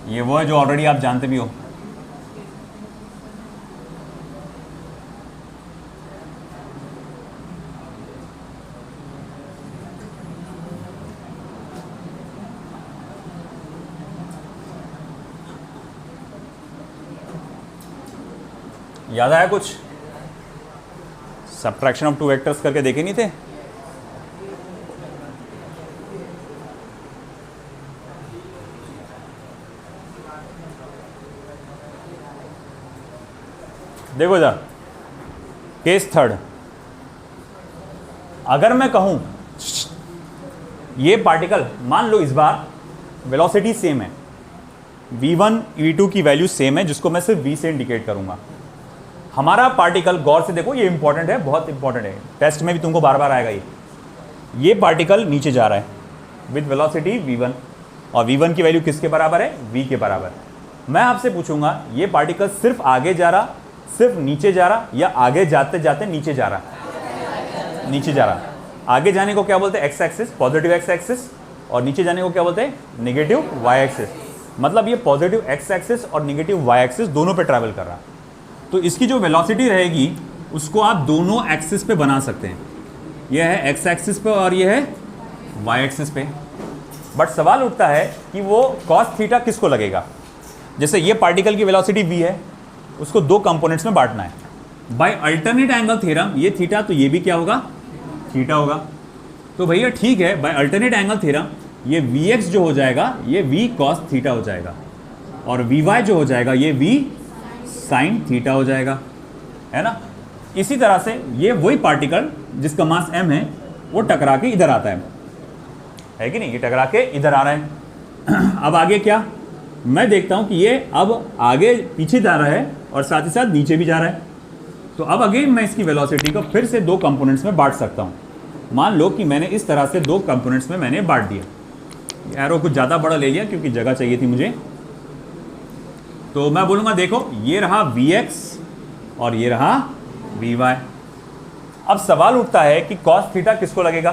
ये वो है जो ऑलरेडी आप जानते भी हो। याद आया कुछ, सब्ट्रैक्शन ऑफ टू वेक्टर्स करके देखे नहीं थे। देखो इधर केस थर्ड, अगर मैं कहूं ये पार्टिकल, मान लो इस बार वेलोसिटी सेम है, v1 v2 की वैल्यू सेम है, जिसको मैं सिर्फ v से इंडिकेट करूंगा। हमारा पार्टिकल, गौर से देखो ये इंपॉर्टेंट है, बहुत इंपॉर्टेंट है, टेस्ट में भी तुमको बार बार आएगा। ये पार्टिकल नीचे जा रहा है विद वेलोसिटी v1, और v1 की वैल्यू किसके बराबर है, v के बराबर। मैं आपसे पूछूंगा ये पार्टिकल सिर्फ आगे जा रहा, सिर्फ नीचे जा रहा, या आगे जाते जाते नीचे जा रहा, नीचे जा रहा। आगे जाने को क्या बोलते हैं, x axis, positive X axis, और नीचे जाने को क्या बोलते हैं, नेगेटिव वाई एक्सिस। मतलब ये पॉजिटिव एक्स एक्सिस और नेगेटिव वाई एक्सिस दोनों पे ट्रैवल कर रहा। तो इसकी जो वेलोसिटी रहेगी उसको आप दोनों एक्सिस पे बना सकते हैं, यह है एक्स एक्सिस पे और यह है वाई एक्सिस पे। बट सवाल उठता है कि वो कॉस थीटा किसको लगेगा। जैसे ये पार्टिकल की वेलोसिटी v है, उसको दो कंपोनेंट्स में बांटना है बाय अल्टरनेट एंगल थ्योरम। ये थीटा, तो ये भी क्या होगा, थीटा होगा। तो भैया ठीक है, बाय अल्टरनेट एंगल थ्योरम ये vx जो हो जाएगा ये v cos थीटा हो जाएगा, और vy जो हो जाएगा ये v sin थीटा हो जाएगा। है ना। इसी तरह से ये वही पार्टिकल जिसका मास m है वो टकरा के इधर आता है कि नहीं, ये टकरा के इधर आ रहा है। अब आगे क्या, मैं देखता हूं कि ये अब आगे पीछे जा रहा है और साथ ही साथ नीचे भी जा रहा है। तो अब अगेन मैं इसकी वेलोसिटी को फिर से दो कंपोनेंट्स में बांट सकता हूं। मान लो कि मैंने इस तरह से दो कंपोनेंट्स में मैंने बांट दिया। एरो कुछ ज़्यादा बड़ा ले लिया क्योंकि जगह चाहिए थी मुझे। तो मैं बोलूँगा देखो ये रहा Vx और ये रहा Vy। अब सवाल उठता है कि cos थीटा किसको लगेगा।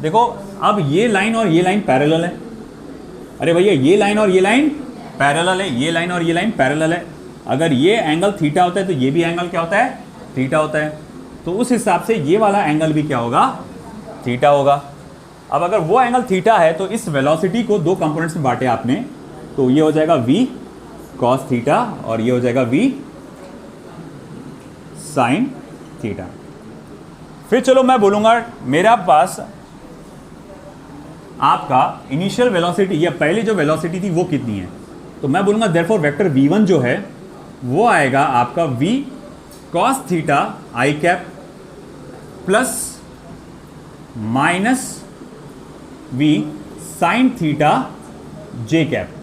देखो अब ये लाइन और ये लाइन पैरेलल है। अरे भैया ये लाइन और ये लाइन पैरेलल है, ये लाइन और ये लाइन पैरेलल है। अगर ये एंगल थीटा होता है तो ये भी एंगल क्या होता है, थीटा होता है। तो उस हिसाब से ये वाला एंगल भी क्या होगा, थीटा होगा। अब अगर वो एंगल थीटा है तो इस वेलोसिटी को दो कंपोनेंट्स में बांटे आपने, तो ये हो जाएगा v cos थीटा और ये हो जाएगा v sin थीटा। फिर चलो मैं बोलूँगा मेरा पास आपका इनिशियल वेलोसिटी या पहले जो वेलोसिटी थी वो कितनी है। तो मैं बोलूँगा देयरफॉर वेक्टर v1 जो है वो आएगा आपका v cos थीटा आई cap plus minus v sin theta j cap.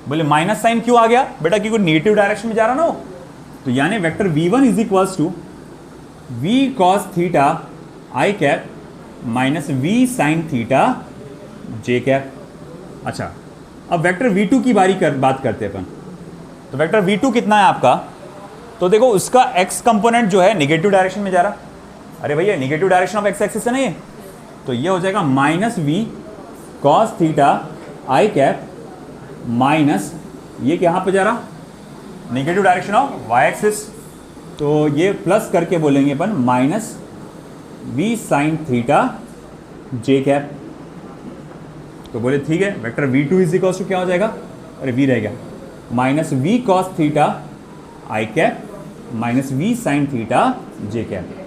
बोले माइनस साइन क्यों आ गया बेटा, क्योंकि नेगेटिव डायरेक्शन में जा रहा ना हो। तो यानी vector v1 is equals to v cos theta I cap minus v sin theta j cap. अच्छा अब वेक्टर v2 की बात करते हैं अपन। तो वेक्टर v2 कितना है आपका, तो देखो उसका x कंपोनेंट जो है नेगेटिव डायरेक्शन में जा रहा। अरे भैया negative direction of x axis है ना ये, तो ये हो जाएगा माइनस v cos थीटा आई कैप माइनस ये कहाँ पे जा रहा, negative direction of y axis. तो ये प्लस करके बोलेंगे अपन minus v sin theta j cap. तो बोले ठीक है vector v2 is equal to क्या हो जाएगा, अरे v रह गया, माइनस v cos थीटा आई cap minus v sin theta j cap.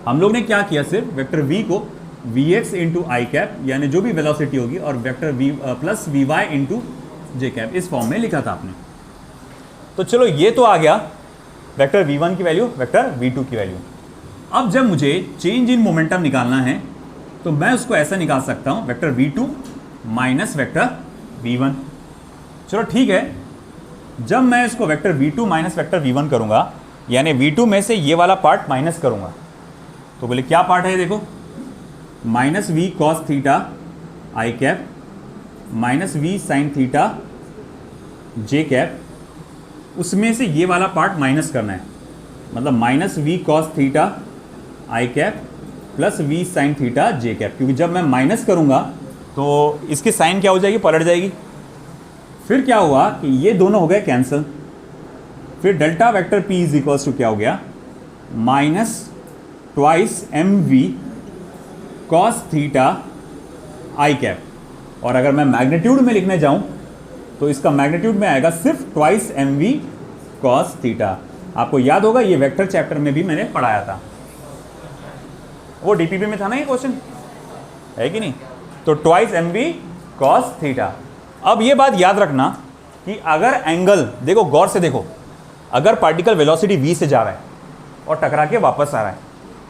हम लोग ने क्या किया, सिर्फ वेक्टर v को vx इंटू आई कैप यानी जो भी वेलोसिटी होगी और vector v plus vy into j cap इस फॉर्म में लिखा था आपने। तो चलो ये तो आ गया वेक्टर v1 की वैल्यू, वेक्टर v2 की वैल्यू। अब जब मुझे चेंज इन मोमेंटम निकालना है तो मैं उसको ऐसा निकाल सकता हूँ vector v2 minus vector v1। चलो ठीक है, जब मैं इसको vector v2 minus vector v1 करूँगा यानी v2 में से ये वाला पार्ट माइनस करूँगा, तो बोले क्या पार्ट है, देखो माइनस v cos थीटा आई cap minus v sin theta j cap, उसमें से ये वाला पार्ट माइनस करना है। मतलब माइनस v cos थीटा आई cap plus v sin theta j cap, क्योंकि जब मैं माइनस करूँगा तो इसकी साइन क्या हो जाएगी, पलट जाएगी। फिर क्या हुआ कि ये दोनों हो गए कैंसिल। फिर delta vector p is equals to क्या हो गया, minus twice mv cos theta आई कैप। और अगर मैं मैग्नीट्यूड में लिखने जाऊं तो इसका मैग्नीट्यूड में आएगा सिर्फ ट्वाइस mv cos थीटा। आपको याद होगा ये वेक्टर चैप्टर में भी मैंने पढ़ाया था, वो डीपीपी में था ना ये क्वेश्चन, है कि नहीं। तो ट्वाइस mv cos थीटा। अब ये बात याद रखना कि अगर एंगल, देखो गौर से देखो, अगर पार्टिकल वेलोसिटी v से जा रहा है और टकरा के वापस आ रहा है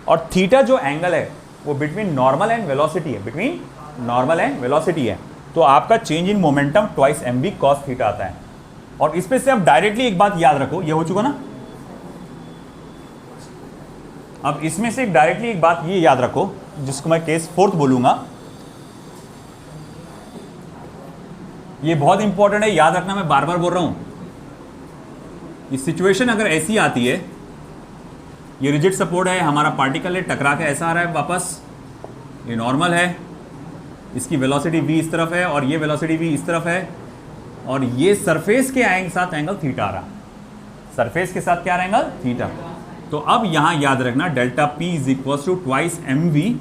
और थीटा जो एंगल है वो बिटवीन नॉर्मल एंड वेलोसिटी है, बिटवीन नॉर्मल एंड वेलोसिटी है, तो आपका change in momentum twice mv cos theta आता है। और इस पे से आप डायरेक्टली एक बात याद रखो, ये हो चुका ना। अब इसमें से डायरेक्टली एक बात ये याद रखो जिसको मैं केस फोर्थ बोलूंगा, ये बहुत इंपॉर्टेंट है, याद रखना, मैं बार बार बोल रहा हूं। ये सिचुएशन अगर ऐसी आती है, ये रिजिड सपोर्ट है, हमारा पार्टिकल है, टकरा के ऐसा आ रहा है वापस, ये नॉर्मल है, इसकी वेलोसिटी v इस तरफ है और ये वेलोसिटी v इस तरफ है, और ये सरफेस के साथ एंगल थीटा आ रहा, सरफेस के साथ क्या आ रहा एंगल, थीटा। तो अब यहां याद रखना delta p is equal to twice mv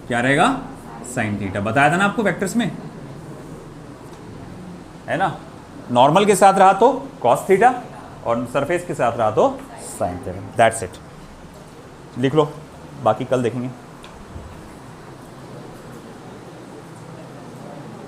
क्या रहेगा, साइन थीटा। बताया था ना आपको वेक्टर्स में, है ना। नॉर्मल के साथ रहा तो cos थीटा और सरफेस के साथ रहा तो साइन थीटा। दैट्स इट, लिख लो, बाकी कल देखेंगे।